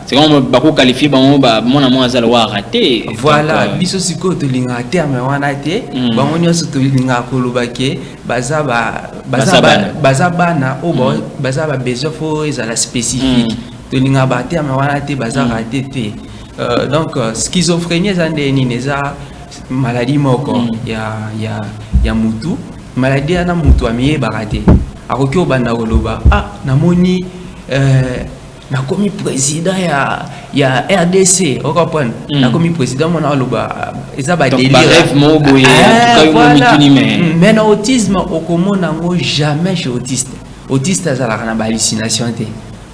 S1: C'est comme beaucoup qualifié mon amour à zalo raté.
S3: Voilà, biso siko to linga terme wana te, ba monyo so to linga kolobake, baza bana o baza ba besoin fo ezala spécifique. To linga ba terme wana te baza raté te. Donc schizophrénie zande ni neza maladie moko ya mutu, maladie na mutu amiye barate. Akoki obanda koloba namoni na komi président ya RDC au comprendre na komi président mona loba eza ba délire mais na autisme okomona ngo jamais chez autiste azala na ba hallucination te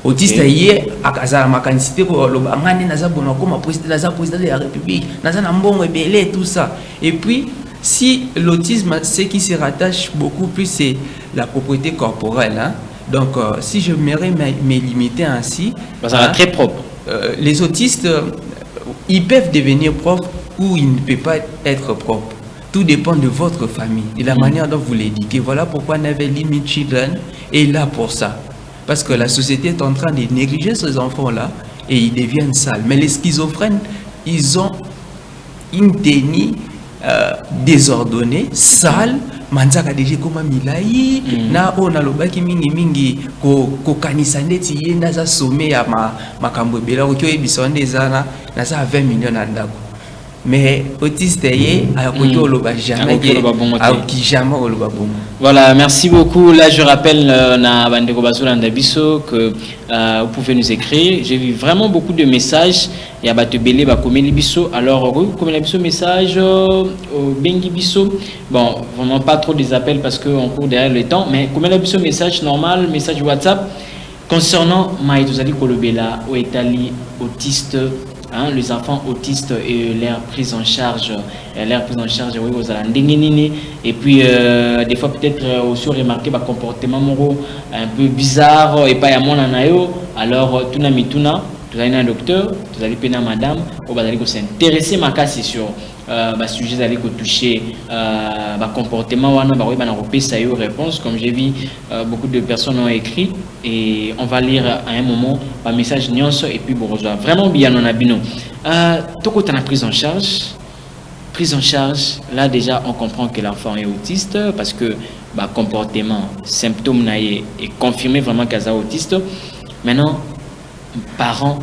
S3: autiste ye akazala makanisité ko loba ngani naza bona koma président de la République naza na mbongo ebele tout ça et puis si l'autisme ce qui se rattache beaucoup plus c'est la propriété corporelle hein. Donc, si je m'aimerais me limiter ainsi,
S1: ça va très propre.
S3: Les autistes, ils peuvent devenir propres ou ils ne peuvent pas être propres. Tout dépend de votre famille, de la manière dont vous l'éduquez. Voilà pourquoi Never Limit Children est là pour ça. Parce que la société est en train de négliger ces enfants-là et ils deviennent sales. Mais les schizophrènes, ils ont une déni désordonnée, sale. Manzaka deje koma milai na ona lobaki mingi ko kanisa ndeti yenda za sommet ya makambo bela ko yebisa ndezana na za 20 millions na ndako mais autiste ye akoki oloba jamais jamais oloba bongo.
S1: Voilà, merci beaucoup. Là je rappelle na bandeko bazolanda biso que vous pouvez nous écrire. J'ai vu vraiment beaucoup de messages ya bato belé ba komeli biso. Alors komeli biso message bengi biso. Bon, vraiment pas trop des appels parce que on court derrière le temps, mais komeli biso message normal, message WhatsApp concernant Maïtouzali Kolobela au Italie autiste. Hein, les enfants autistes et leur prise en charge, oui, aux alandinginini. Et puis, des fois, peut-être aussi remarquer le comportement un peu bizarre et pas à mon anayo. Alors, tout allez un docteur, vous allez péner madame, vous allez s'intéresser ma cas sur sujet d'aller toucher comportement réponse comme j'ai vu beaucoup de personnes ont écrit et on va lire à un moment un message nuance et puis bon vraiment bien on a bino toko t'en a prise en charge prise en charge, là déjà on comprend que l'enfant est autiste parce que comportement, symptômes est confirmé vraiment qu'il est autiste. Maintenant, parents,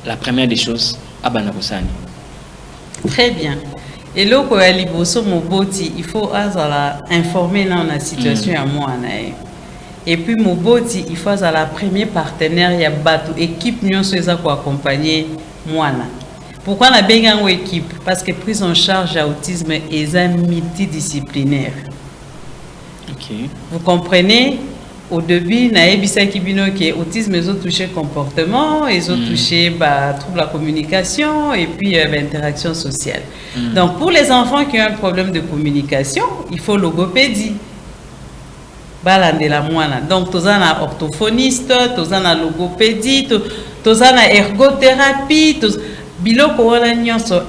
S1: la première des choses, Abanakosani.
S2: Très bien. Et là, quand il faut informer dans la situation à moi. Et puis, il faut à la première partenaire, il y a équipe pour accompagner moi. Pourquoi on a bien une équipe? Parce que prise en charge de l'autisme est multidisciplinaire.
S1: Okay.
S2: Vous comprenez? Au début, l'autisme ils ont touché comportement, ils ont touché trouble de la communication et puis l'interaction sociale. Donc, pour les enfants qui ont un problème de communication, il faut logopédie. Donc, tu as un orthophoniste, tu as un logopédie, tu as une ergothérapie.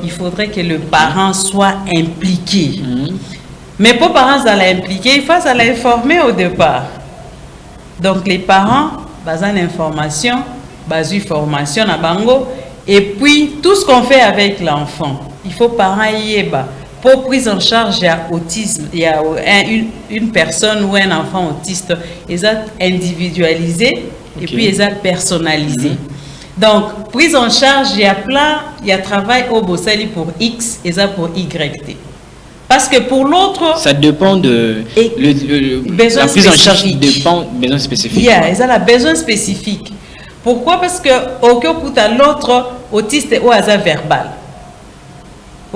S2: Il faudrait que le parent soit impliqué. Mais pour les parents impliquer, il faut l'informer au départ. Donc les parents, basent l'information, basent une formation à Bango, et puis tout ce qu'on fait avec l'enfant, il faut parents y pour prise en charge de l'autisme, il y a une personne ou un enfant autiste, ils sont individualisés et puis ils sont personnalisés. Donc prise en charge, il y a travail au Bossali pour X et ça pour Y. Parce que pour l'autre...
S1: Ça dépend de... la prise en charge dépend de besoins spécifiques.
S2: Il y a besoin spécifique. Pourquoi? Parce que au cas où l'autre autiste est au hasard verbal.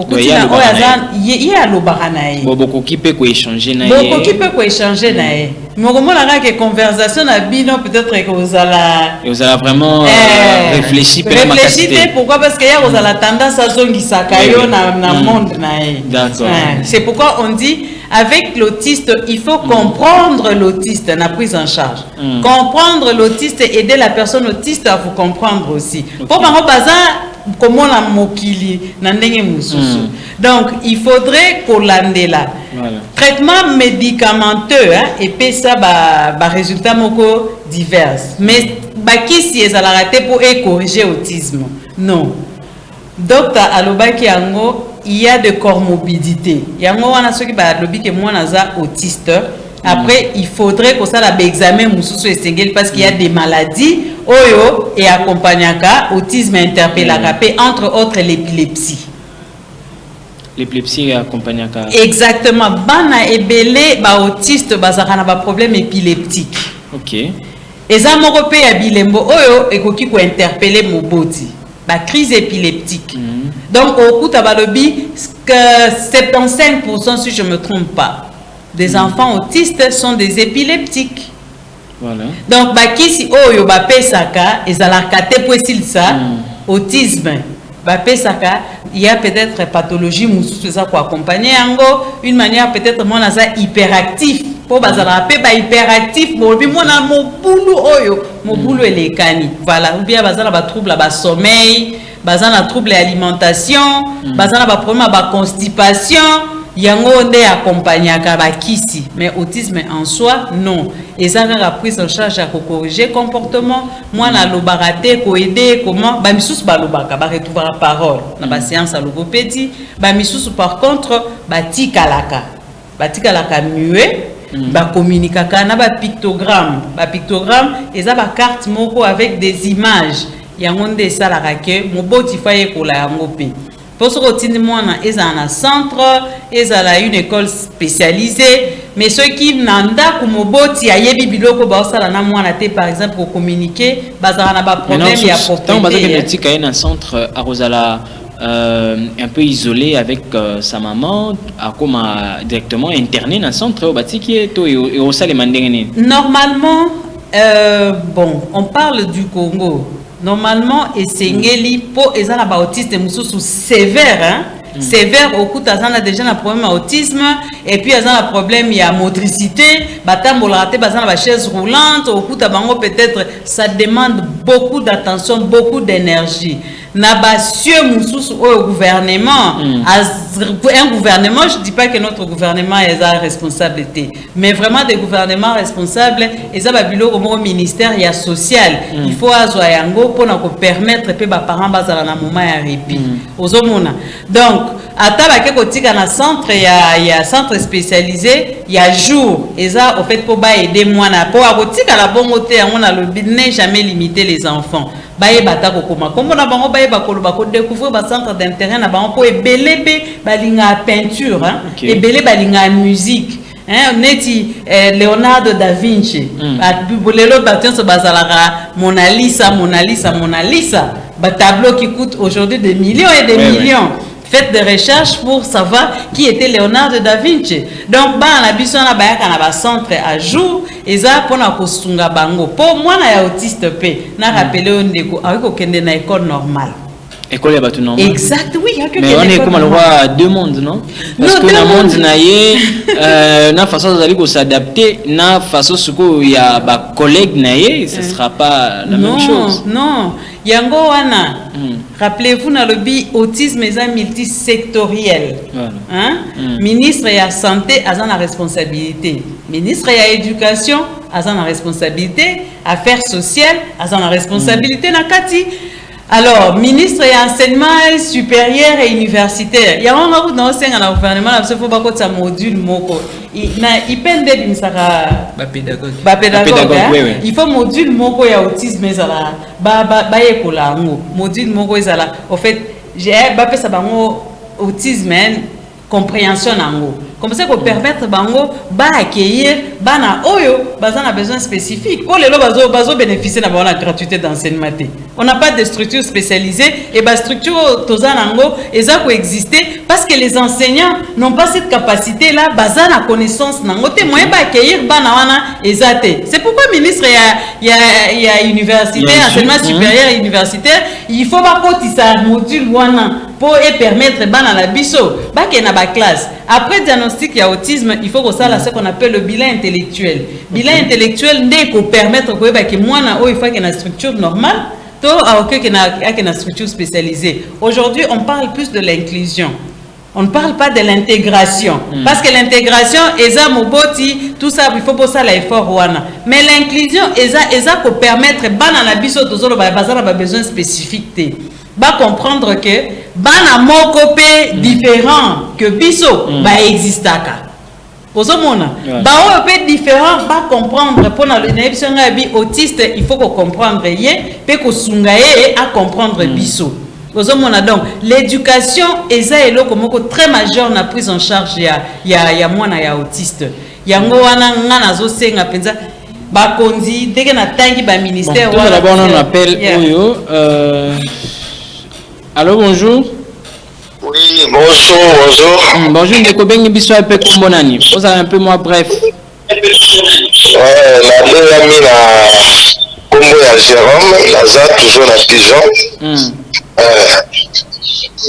S2: Il y a le baranaï.
S1: Beaucoup qui peut échanger.
S2: Beaucoup qui peut échanger. Mais comment la conversation a bino peut-être que vous allez
S1: vraiment réfléchir.
S2: Pourquoi? Parce qu'il y a la tendance à zongi sakayo dans le monde.
S1: D'accord.
S2: C'est pourquoi on dit avec l'autiste, il faut comprendre l'autiste, la prise en charge. Comprendre l'autiste et aider la personne autiste à vous comprendre aussi. Pour comment la mokili donc il faudrait qu'on l'ande là. Traitement médicamenteux et puis ça résultat moko divers. Mais qui si est à la raté pour corriger l'autisme? Non. Docteur Alobaki Yango, il y a des comorbidités. Yango wana ceux qui lobby que moi naza autiste. Après, il faudrait que ça l'examen parce qu'il y a des maladies oyo et accompagnaka autisme interpellaka entre autres l'épilepsie.
S1: L'épilepsie accompagnaka.
S2: Exactement. Bana ebele autiste bazakana ba problème épileptique.
S1: OK.
S2: Et ça moko pe ya bilembo oyo ekoki ko interpeller moboti. Ba crise épileptique. Donc au coup tabalobi que 75% si je me trompe pas des enfants autistes sont des épileptiques.
S1: Voilà. Donc,
S2: si oyo pesaka et la kate pour ça autisme pesaka il y a peut-être pathologie mususu ça pour accompagner une manière peut-être mon asa hyperactif pour bazala hyperactif mobi mona mobulu oyo mobulu elekani voilà ou bien bazala ba trouble ba sommeil bazala trouble alimentation bazala ba problème ba constipation yango nde accompagnaka bakisi mais autisme en soi non et ça la prise en charge à corriger comportement moi na lobarate ko aider comment ba misusu ba lobaka ba retrouver la parole na ba séance à logopédie ba misusu par contre ba tikalaka muet ba communicaka na ba pictogramme et ça ba carte moko avec des images yango nde ça la rake moboti faye ko la yango pe. Pour ce que moi, ils ont un centre, ils ont une école spécialisée, mais ceux qui n'ont pas comme boti a yebi biloko ba osala na mwana te par exemple pour communiquer, bazara na ba problème ya porter.
S1: Tant bazaka petit kaye un centre à Rosala un peu isolé avec sa maman, à comme directement interné dans le centre au bati qui est et au salé mandengene.
S2: Normalement bon, on parle du Congo. Normalement, et c'est pour les autistes sévère, sévère au coup t'as déjà un problème autisme et puis ils ont un problème il y a motricité, batambolate bazana ba chaise roulante au coup t'as peut-être ça demande beaucoup d'attention, beaucoup d'énergie. Nabasio mususu au gouvernement, un gouvernement, je dis pas que notre gouvernement est la responsabilité, mais vraiment des gouvernements responsables, et ça va au ministère il y a social, il faut azoyango pour nous permettre que les parents bazala na moment ya répit. Donc atalake kotika na centre ya centre spécialisé ya jour eza au fait pour ba aider mwana po akotika la bongo te yango na lobi ne jamais limiter les enfants baye batako koma kombo na bango baye bakoloba ko découvrir ba centre d'intérêt na bango po ebele pe balinga peinture hein ebele balinga musique hein neti Leonardo da Vinci lelo batenso bazalaka Mona Lisa ba tableau qui coûte aujourd'hui des millions et des millions. Faites des recherches pour savoir qui était Leonardo da Vinci. Donc, on a besoin de centre à jour et ça pour na kosunga bango. Pour moi, na autiste pe na rappeler on deko avec aucune na école normale.
S1: École ya batu normal.
S2: Exact, oui.
S1: Mais on est comme le roi deux mondes, non? Parce que dans le monde naie, na façon de s'adapter, na façon ce que y a ba collègue naie, ce sera pas la même chose.
S2: Non. Yango wana. Rappelez-vous na lobby autisme est multisectoriel.
S1: Voilà.
S2: Hein? Ministre de la santé a la responsabilité. Ministre de l'éducation a la responsabilité. Affaires sociales a la responsabilité nakati. Alors, ministre de l'enseignement supérieur et universitaire. Il y a un moment où dans le gouvernement, il faut pas que ça module moko. Il peine d'être une pédagogue. Il faut module moko ya autisme ezala ba ekola ngo. Module moko ezala. En fait, j'ai ba pesa bango autisme compréhension nango. Comme ça pour permettre bango ba accueillir bana oyo bazan a besoin spécifique. Pour les bazo bénéficier d'avoir la gratuité d'enseignement. On n'a pas de structure spécialisée et ba structure tozan nango eza ko exister parce que les enseignants n'ont pas cette capacité là bazan la connaissance nango te moyen ba accueillir bana wana ezate. C'est pourquoi ministre il y a université enseignement supérieur et universitaire, il faut ba kotisa module wana pour permettre bana la biso ba ke na ba classe. Après diagnostic il y a autisme, il faut que ça là ce qu'on appelle le bilan intellectuel. Bilan intellectuel n'est qu'on permettre que mwana o il faut qu'il y ait une structure normale, to a qu'il y ait une structure spécialisée. Aujourd'hui, on parle plus de l'inclusion. On ne parle pas de l'intégration. Parce que l'intégration, eza moboti, tout ça, il faut pour ça l'effort wana. Mais l'inclusion, eza pour permettre bana na biso tozolo ba besoin spécifique. Va comprendre que bana moko pe différent que biso ba existaka. Ozomona ba o pe différent va comprendre pour na l'émission bi autiste il faut qu'on comprendre ye pe ko sunga ye à comprendre biso. Ozomona donc l'éducation eza eloko moko très majeur na prise en charge ya mwana ya autiste. Yango wana ngana zo senga penza ba kondi deke na tangi ba ministère
S1: wala d'abord on appelle oyo allô, bonjour.
S7: Oui, bonjour.
S1: Bonjour, Ndeko Bengi Biso un peu comme Bonani. Vous avez un peu moins bref.
S7: La deuxième amie, Combo et Jérôme, Laza, toujours la pigeon.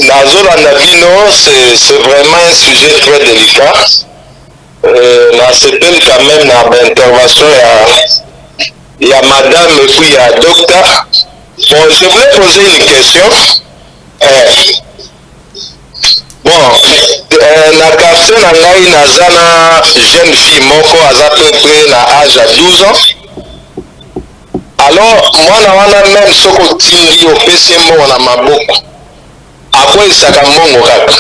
S7: La zone Nabino, c'est vraiment un sujet très délicat. Là, c'est quand même dans l'intervention, il y a madame et puis il y a docteur. Bon, je voulais poser une question. Bon, la quartier na ngai naza na jeune fille moko aza peu près na âge à 12 ans. Alors mwana wana même soko tingi opesi mbongo na maboko akwesaka mbongo kaka.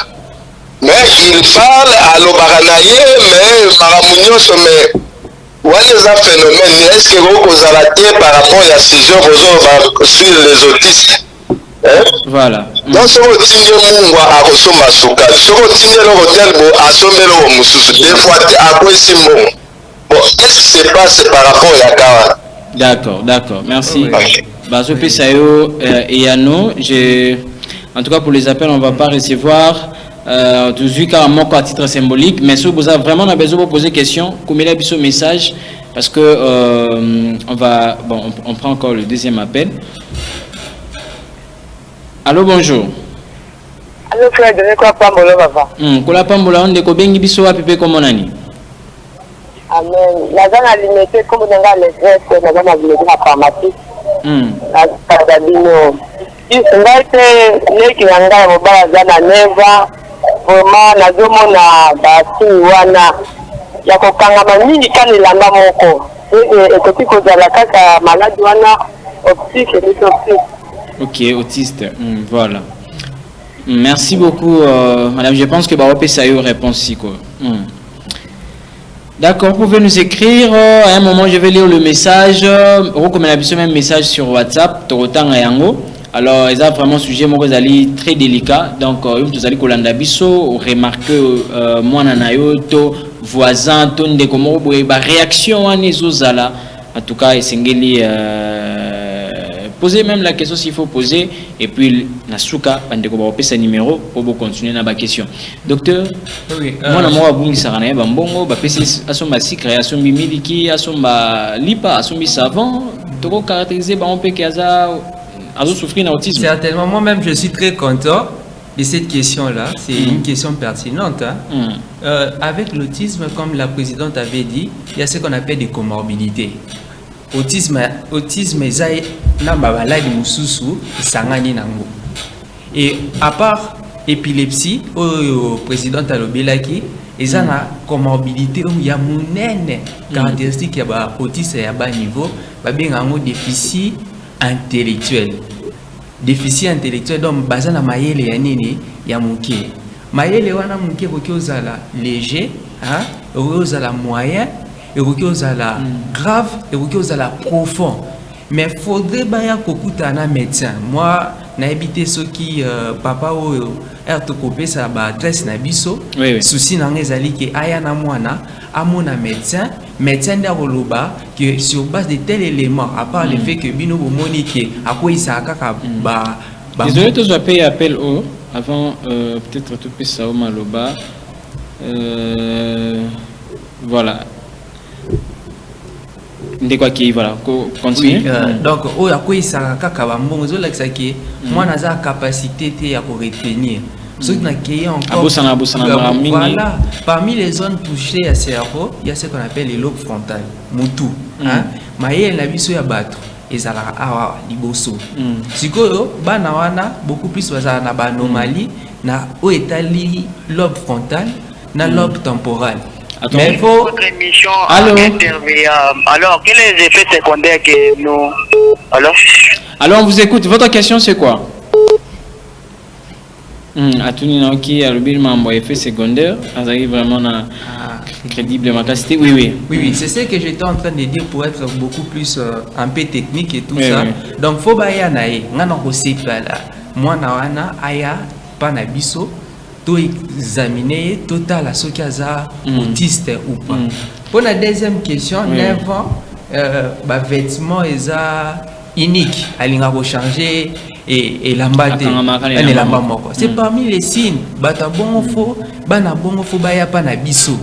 S7: Mais il parle alobaka na ye mais makambo nyonso mais wana eza phénomène est-ce que okozala te par rapport ya sujet okozoba sur les autistes.
S1: Voilà.
S7: Donc, si vous tirez mon bois à Rosoma Souka, si vous tirez le hôtel à Somelo Moussous, des fois à quoi c'est bon. Bon, qu'est-ce qui se passe par rapport à Kawa?
S1: D'accord, merci. Bazo Pesayo et Yano, en tout cas pour les appels, on ne va pas recevoir tout de suite à titre symbolique, mais si vous avez vraiment besoin de poser des questions, commettez un message parce que on prend encore le deuxième appel. Allô, bonjour.
S8: Allô, frère, je ne crois pas mon papa.
S1: Kola pambola on de ko bengi biso wa pepe comme nani.
S8: Amen. La zone alimentée comme dans les restes, la zone alimentée la pharmacie. La Kadabino. Il serait que les qui n'ont pas mobile zana neva, vraiment la zone na basi wana. Ya kokanga manini kani langa moko. Et kuti ko za la kaka malade wana optique et optique.
S1: Ok, autiste, voilà. Merci beaucoup, madame. Je pense que Barope ça a eu réponse ici, quoi. D'accord, vous pouvez nous écrire. À un moment, je vais lire le message. Recommandez même message sur WhatsApp. Alors, il y a vraiment un sujet très délicat. Donc, vous allez remarquer moi, voisin, ton de comment réaction à Nezozala. En tout cas, c'est poser même la question s'il faut poser. Et puis, Nasuka, on va numéro pour continuer dans la question. Docteur,
S3: oui,
S1: moi, je suis un création bimiliki, lipa, savant, tout caractérisé par un peu qui a souffrir d'autisme.
S3: Certainement, moi-même, je suis très content de cette question-là. C'est une question pertinente. Hein. Avec l'autisme, comme la présidente avait dit, il y a ce qu'on appelle des comorbidités. Autisme, c'est une maladie nango. Et à part épilepsie, le président a dit il y a une comorbidité où il y a une caractéristique de l'autisme à bas niveau, il y a un déficit intellectuel. Déficit intellectuel, donc, il y a un maïele wana muke koki ozala léger, koki ozala moyen, koki ozala grave, koki ozala profond. Mais faudrait baya kokuta na médecin. Moi, na habité ceux qui papa o ertokopé sa ba adresse na biso. Souci na ngezali ki aya na mwana amona médecin. Médecin d'Aroloba que sur base de tels éléments, à part le fait que bino bomonique à quoi il s'accaka ba.
S1: Désolé, tu as payé appel au avant peut-être tout peut ça au maloba. Voilà. De quoi qui voilà continue.
S3: Oui, donc oh à quoi il s'accaka ba mbongo zo la qui moi n'a pas capacité à retenir. Ceux qui n'ont encore voilà, parmi les zones touchées à cerveau, il y a ce qu'on appelle les lobes frontales, mutu. Mais il y a biso ya bato, ezala awa liboso. Sikoyo bana wana beaucoup plus bazala na ba anomalie na o etali lobe frontal na lobe temporal.
S8: Mais il faut votre émission alors quels sont les effets secondaires que nous
S1: alors on vous écoute, votre question c'est quoi? Atuni qui a le bilan en effet secondaire, azali vraiment crédible ma capacité.
S3: Oui, c'est ce que j'étais en train de dire pour être beaucoup plus un peu technique et tout ça. Donc faut baya nae, ngana ko sepala. Moi na wana aya pa na biso to examiner total à ce qui a autiste ou pas. Pour la deuxième question, 9 ans ba vêtements eza unique, alinga ko changer et l'ambate c'est parmi les signes bata bongo fo bana bongo fo baya pa na biso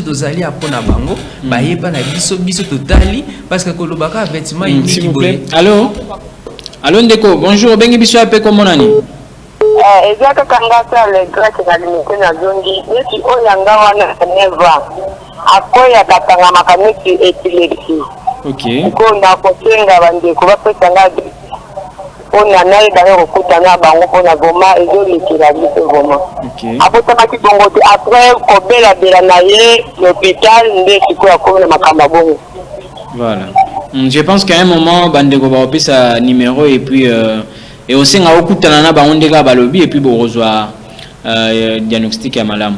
S3: tozali apona bango baye pa na biso totali parce que kolobaka vêtement
S1: s'il vous plaît. Allô ndeko bonjour bengi biso ape comment nani
S8: ezaka kangasa le grec na limite na zongi neti oyanga wana 9 ans akoya katanga makaneti epilepsie.
S1: OK
S8: ko na kotenga bandeko bapesanga on a naï d'ailleurs au Koutana bango on a vraiment et je l'étira dit vraiment après ça qui bon côté après kobela bela naïe l'hôpital ndé quoi comme le makamba bongo
S1: voilà je pense qu'à un moment bandeko ba opé sa numéro et puis et aussi nga okutana na bango ndeka balobi et puis bo rejoindre diagnostic à malamu.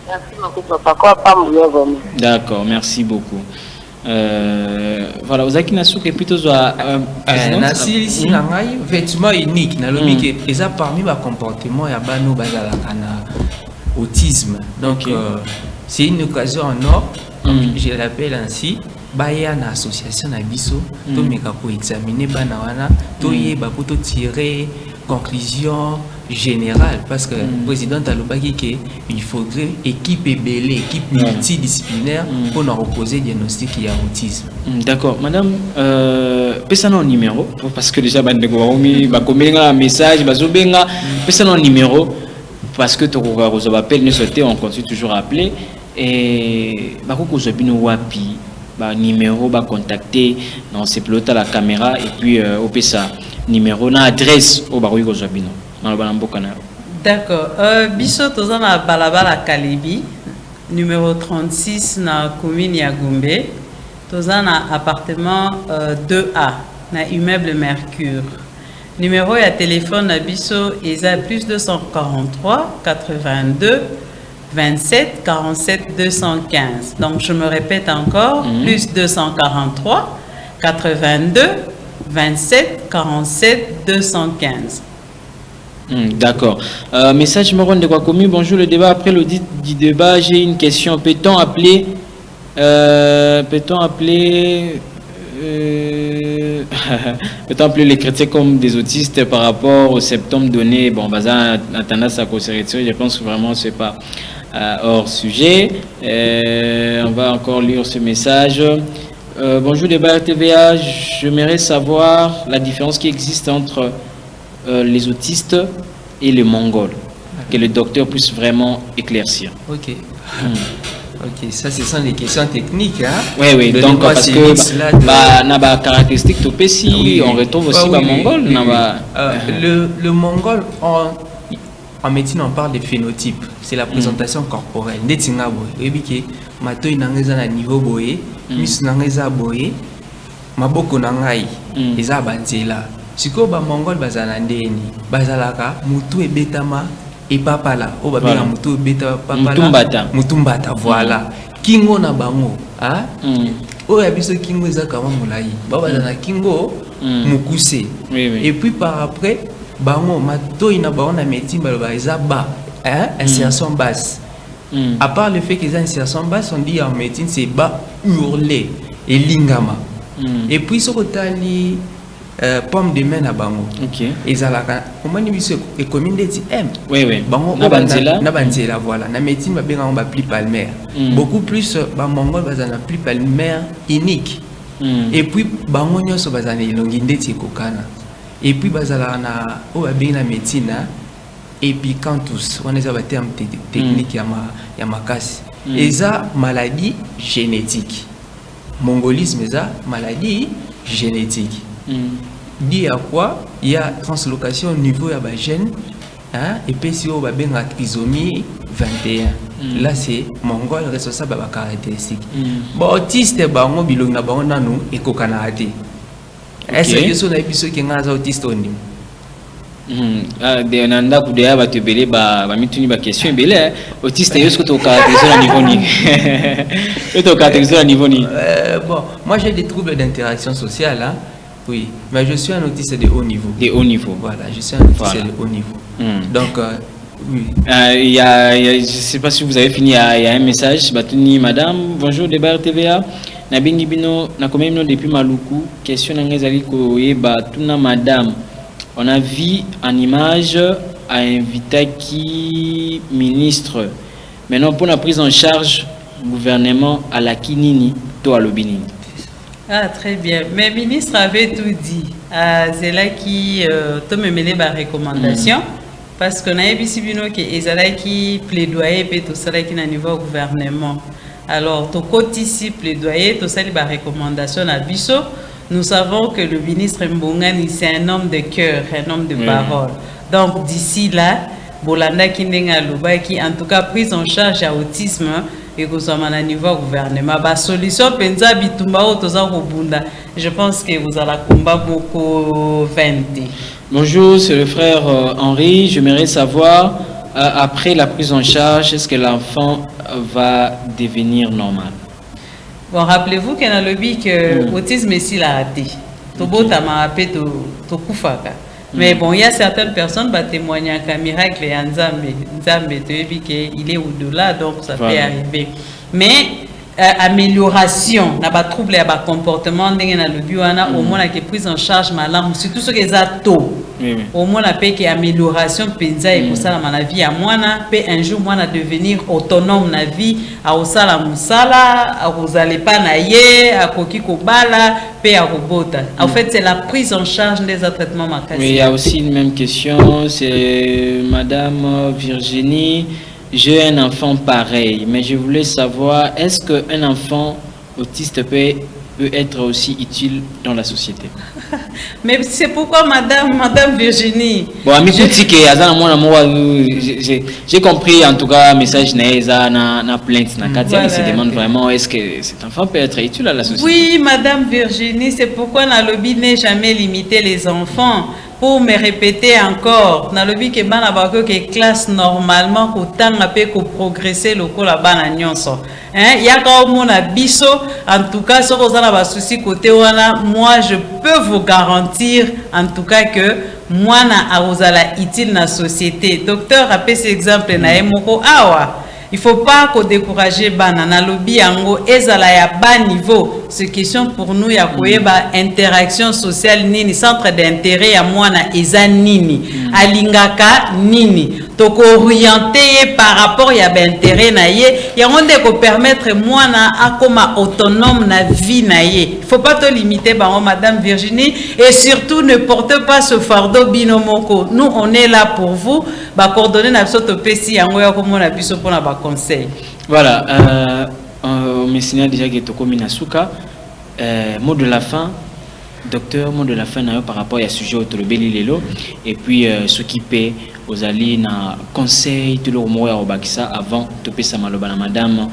S8: Merci beaucoup papa pas vraiment.
S1: D'accord, merci beaucoup. Voilà, vous avez qui n'a souffert plutôt
S3: ici vêtements uniques na lobi que ça parmi ma comportement ya bano bazala kana autisme donc c'est une occasion en or je l'appelle ainsi baya na association na biso to meka ko examiner bana wana to yeba ko to tirer conclusion générale parce que le président Talobaki qu'il faudrait équipe belée, équipe multidisciplinaire pour nous reposer diagnostic et autisme.
S1: D'accord, madame, pesa un numéro parce que déjà un message, pesa un numéro parce que tu appelles nous sauter, on continue toujours à appeler et wapi numéro contacter dans ces pilotes à la caméra et puis au pesa numéro na adresse au baroui Gozabino.
S2: D'accord. Biso tozana balabala Kalibi numéro 36 na commune ya Gombe. Tozana appartement 2A na immeuble Mercure. Numéro de téléphone à Bisso est à plus 243 82 27 47 215. Donc je me répète encore, plus 243 82 27 47 215.
S1: D'accord. Message Moron de Kwakomi, bonjour le débat. Après l'audit du débat, j'ai une question. Peut-on appeler les chrétiens comme des autistes par rapport aux symptômes donnés? Bon, Baza a tendance à considérer, je pense que vraiment c'est pas hors sujet. On va encore lire ce message. Bonjour débat TVA, j'aimerais savoir la différence qui existe entre les autistes et les mongols, que le docteur puisse vraiment éclaircir.
S3: Ok. Ok, ça ce sont des questions techniques. Hein?
S1: Oui, donc parce que na caractéristique topesi, on retrouve aussi le mongol.
S3: Le mongol, en médecine, on parle de phénotype. C'est la présentation corporelle. Ndetinga boy, ebike mato inangeza na niveau boy, mis nangeza boy, maboko nangai, eza banzela. Siko ba mongol bazala ndeni, bazalaka mutu ebetama epapala, o ba bela mutu ebeta papala, mutumbata voilà. Kingo na bango, ah? O ya biso kingo eza kama mulai. Ba bazana kingo mukuse. Et puis par après bango mato ina bango na médecine ba eza ba, hein? Insertion basse. À part le fait qu'ils ont une insertion basse, on dit en médecine c'est bas hurler et lingama. Et puis sur tali pomme de main à bango. Ok. Et zalaka. Comment ni biso et commune de M. Oui. Bango na banzela voilà. Na médecine ba benga on ba pli palmaire. Beaucoup plus ba mongol bazana pli palmaire unique. Et puis bango nyoso bazana ilongi ndeti kokana. Et puis bazala na o ba benga médecine epicanthus. On est à terme technique ya makasi. Eza maladie génétique. Mongolisme eza maladie génétique. Dit à quoi il y a translocation au niveau de la gène, hein, et puis si on va bien la trisomie 21. Là c'est mongol responsable de la caractéristique. Bon autiste bango bilong na bango nanu et kokanate. Est-ce que ce n'est pas ce qui est un autiste au niveau?
S1: De nanda kudea ba tebele ba mituni ba question belé autiste est-ce que tu caractérises à niveau ni tu caractérises à niveau ni
S3: bon moi j'ai des troubles d'interaction sociale hein. Oui, mais je suis un autiste de haut niveau.
S1: De haut niveau.
S3: Voilà, je suis un autiste de haut niveau. Donc, oui.
S1: Je ne sais pas si vous avez fini, il y a un message. Batuni, madame, bonjour, débat TVA. Nabingi bino, na combien depuis Maluku, question n'angezali ko batuna madame. On a vu en image à inviter qui ministre. Maintenant, pour la prise en charge, gouvernement à la Kinini, to à l'Obinini.
S2: Ah, très bien. Mais le ministre avait tout dit. C'est là qui te me mêlé par recommandation. Parce qu'on a ici qui plaidoyer et tout ça qui est au niveau gouvernement. Alors, tout côté ici plaidoyer, tout ça par recommandation à Bisso. Nous savons que le ministre Mbongani, c'est un homme de cœur, un homme de parole. Donc, d'ici là, Bolanda Kindenga qui en tout cas prise en charge à autisme et que ça à niveau gouvernement. Bah solution penza bitumba otoza kobunda. Je pense que vous allez combattre beaucoup 20.
S1: Bonjour, c'est le frère Henri. J'aimerais savoir après la prise en charge, est-ce que l'enfant va devenir normal?
S2: Bon, rappelez-vous qu'il y a un lobby que l'autisme est si la raté. Tobo tama appelé to kufaka. Mais bon, il y a certaines personnes qui témoignent qu'un miracle est Nzambe, il est au-delà, donc ça peut arriver. Mais amélioration, n'a pas trouble à comportement, au moins la prise en charge malade, surtout ce qui est tôt. Au moins la paix qui amélioration penza et pour ça la vie à moi peut un jour moi devenir autonome na vie à osala musala à osale pas naie à koki kobala pe à robota. En fait c'est la prise en charge des traitements makasi.
S1: Oui, il y a aussi une même question, c'est madame Virginie. J'ai un enfant pareil, mais je voulais savoir, est-ce qu'un enfant autiste peut être aussi utile dans la société?
S2: Mais c'est pourquoi madame Virginie.
S1: Bon, j'ai compris en tout cas message na plainte na Katia, il se demande vraiment est-ce que cet enfant peut être utile à la société?
S2: Oui, madame Virginie, c'est pourquoi la lobby n'est jamais limité les enfants. pour me répéter encore, dans le but que bana bako que classe normalement ko tanga pe ko progresser loko la bana nyonso. Hein, yaka mona biso, en tout cas so ko zana ba souci côté wana, moi je peux vous garantir en tout cas que moi na arozala utile na société. Docteur a fait cet exemple na emoko awa. Il ne faut pas qu'on décourage bana na lobby yango ezala ya bas niveau. Ce question pour nous ya koyeba interaction sociale nini, centre d'intérêt ya mwana eza nini, alingaka nini. Donc orienté par rapport ya ba intérêt na ye, yango nde ko permettre mwana akoma autonome na vie na ye. Il faut pas te limiter bango madame Virginie et surtout ne portez pas ce fardeau binomoko. Nous on est là pour vous, ba coordonner na biso to pesi yango ya komona biso pona ba conseil.
S1: Voilà, Messina déjà que Toko Minasuka, mot de la fin, docteur, mot de la fin par rapport à ce sujet autour de Lelo, et puis ce qui paie aux alliés na conseil tout le monde au Bakissa avant de payer sa malobana madame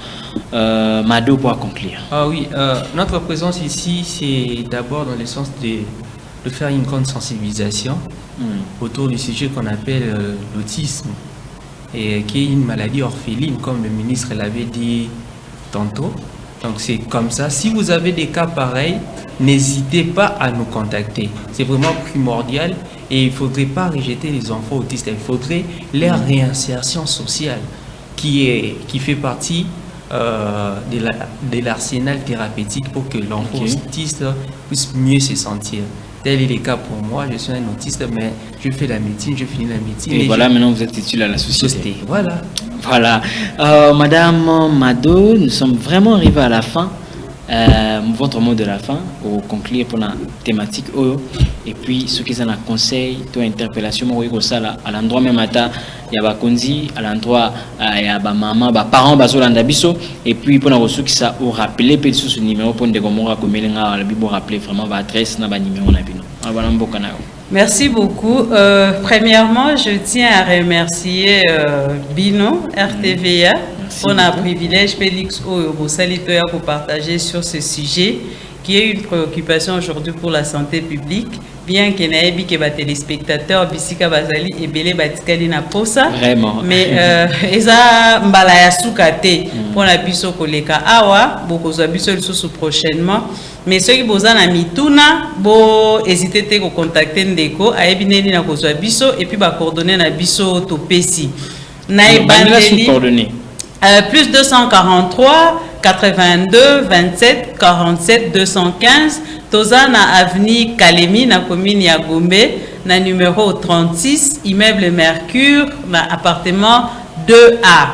S1: Mado pour conclure.
S3: Ah oui, notre présence ici c'est d'abord dans le sens de faire une grande sensibilisation autour du sujet qu'on appelle l'autisme, et qui est une maladie orpheline comme le ministre l'avait dit tantôt. Donc c'est comme ça. Si vous avez des cas pareils, n'hésitez pas à nous contacter. C'est vraiment primordial et il ne faudrait pas rejeter les enfants autistes. Il faudrait leur réinsertion sociale qui fait partie de l'arsenal thérapeutique pour que l'enfant autiste puisse mieux se sentir. Tel est le cas pour moi. Je suis un autiste, mais je fais la médecine, je finis la médecine.
S1: Et voilà, maintenant vous êtes utile à la société.
S3: Voilà.
S1: Voilà. Madame Mado, nous sommes vraiment arrivés à la fin. Votre mot de la fin, au conclure pour la thématique. Et puis, ce qui est un conseil, toi, interpellation, à l'endroit même, il y a Bakonzi, à l'endroit, il y a maman, parents, et puis, pour nous, qui ça, au rappeler, peut ce numéro, pour nous, comme la Bible, rappeler vraiment l'adresse, le numéro,
S2: Merci beaucoup. Premièrement, je tiens à remercier Bino, RTVA, pour un privilège, Félix Oyobosalitoya, pour partager sur ce sujet qui est une préoccupation aujourd'hui pour la santé publique. Bien que naebi que ba téléspectateurs bisika bazali ebele batikali na posa
S1: vraiment
S2: mais eza mbala ya sukate pona biso koleka awa bokozwa biso lisusu prochainement mais ceux qui boza na mituna bo hésiter te ko contacter ndeko ayebi neni na kozwa biso et puis ba coordonner na biso to pesi na ebandeli plus 243 82 27 47 215 Tozana avenue Kalemi na commune ya Gombe na numéro 36 immeuble Mercure na appartement 2A.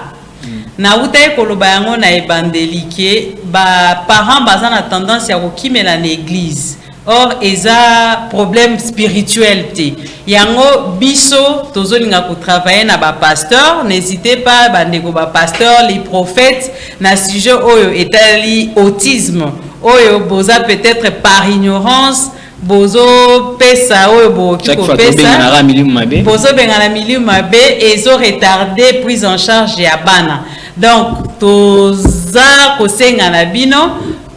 S2: Na utaye koloba yango na ebandeli ke ba parents bazana tendance ya kokimela na église. Or eza problème spirituel te. Yango biso tozolinga ko travailler na ba pasteur, n'hésitez pas bandeko ba pasteur, les prophètes na sujet oyo etali autisme. Oyo boza peut-être par ignorance bozo pesa oyo bo ki ko pesa bozo bengana milieu mabe ezo retarder prise en charge ya bana. Donc toza kosenga na bino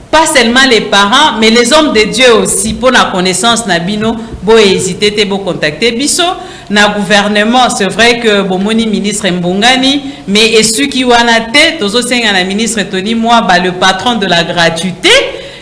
S2: pas seulement les parents mais les hommes de Dieu aussi pour la connaissance na bino bo hésiter te bo contacter biso na gouvernement. C'est vrai que bomoni ministre Mbongani mais esu ki wana te tozo senga na ministre Tony moi le patron de la gratuité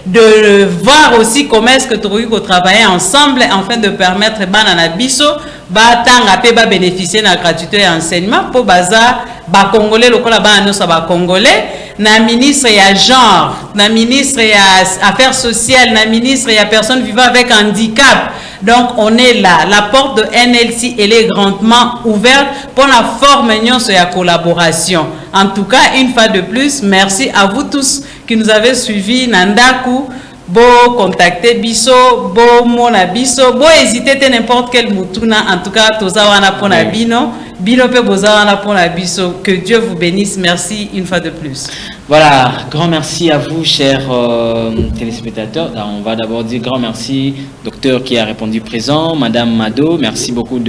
S2: de voir aussi comment est-ce que tu peux travailler ensemble afin de permettre banana biso ba tanga pe ba bénéficier de la gratuité et enseignement pour baza ba congolais lokola ba nosa ba congolais na ministre ya genre na ministre ya affaires sociales na ministre ya personnes vivant avec handicap. Donc on est là, la porte de NLC elle est grandement ouverte pour la formation sur la collaboration. En tout cas, une fois de plus, merci à vous tous qui nous avez suivis Nandaku. Bo contacter biso, bo mona biso, bo hésiter te n'importe quel mutuna. En tout cas, toza wana pona bino, bino pe boza wana pona biso. Que Dieu vous bénisse. Merci une fois de plus.
S1: Voilà, grand merci à vous, chers téléspectateurs. Alors, on va d'abord dire grand merci, docteur qui a répondu présent, Madame Mado, merci beaucoup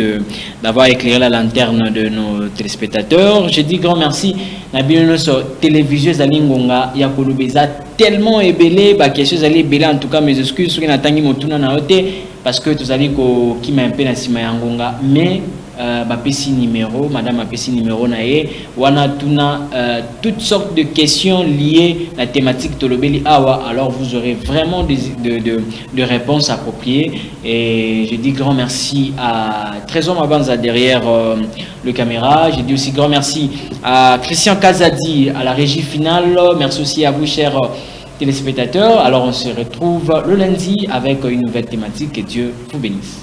S1: d'avoir éclairé la lanterne de nos téléspectateurs. Je dis grand merci, Nabino sur télévision Zalingonga, Yakolubeza tellement ébélé, bah quelque chose allait ébélé en tout cas mes excuses ceux qui n'attendent motuna na ote parce que tous allez qui m'a un peu na sima yangonga mais bah pesi numéro madame a pesi numéro nae wana tuna toutes sortes de questions liées à la thématique tolobeli awa alors vous aurez vraiment de réponses appropriées et je dis grand merci à Trésor Mabanza derrière le caméra. Je dis aussi grand merci à Christian Kazadi à la régie finale. Merci aussi à vous chers téléspectateurs. Alors on se retrouve le lundi avec une nouvelle thématique. Que Dieu vous bénisse.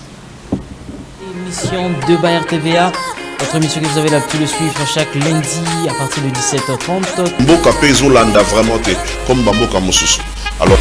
S9: Émission de Bayer TVA, votre émission que vous avez l'habitude de suivre chaque lundi à partir de 17h30.
S10: Mboka Pezolanda vraiment comme Bamboka Mosusu. Alors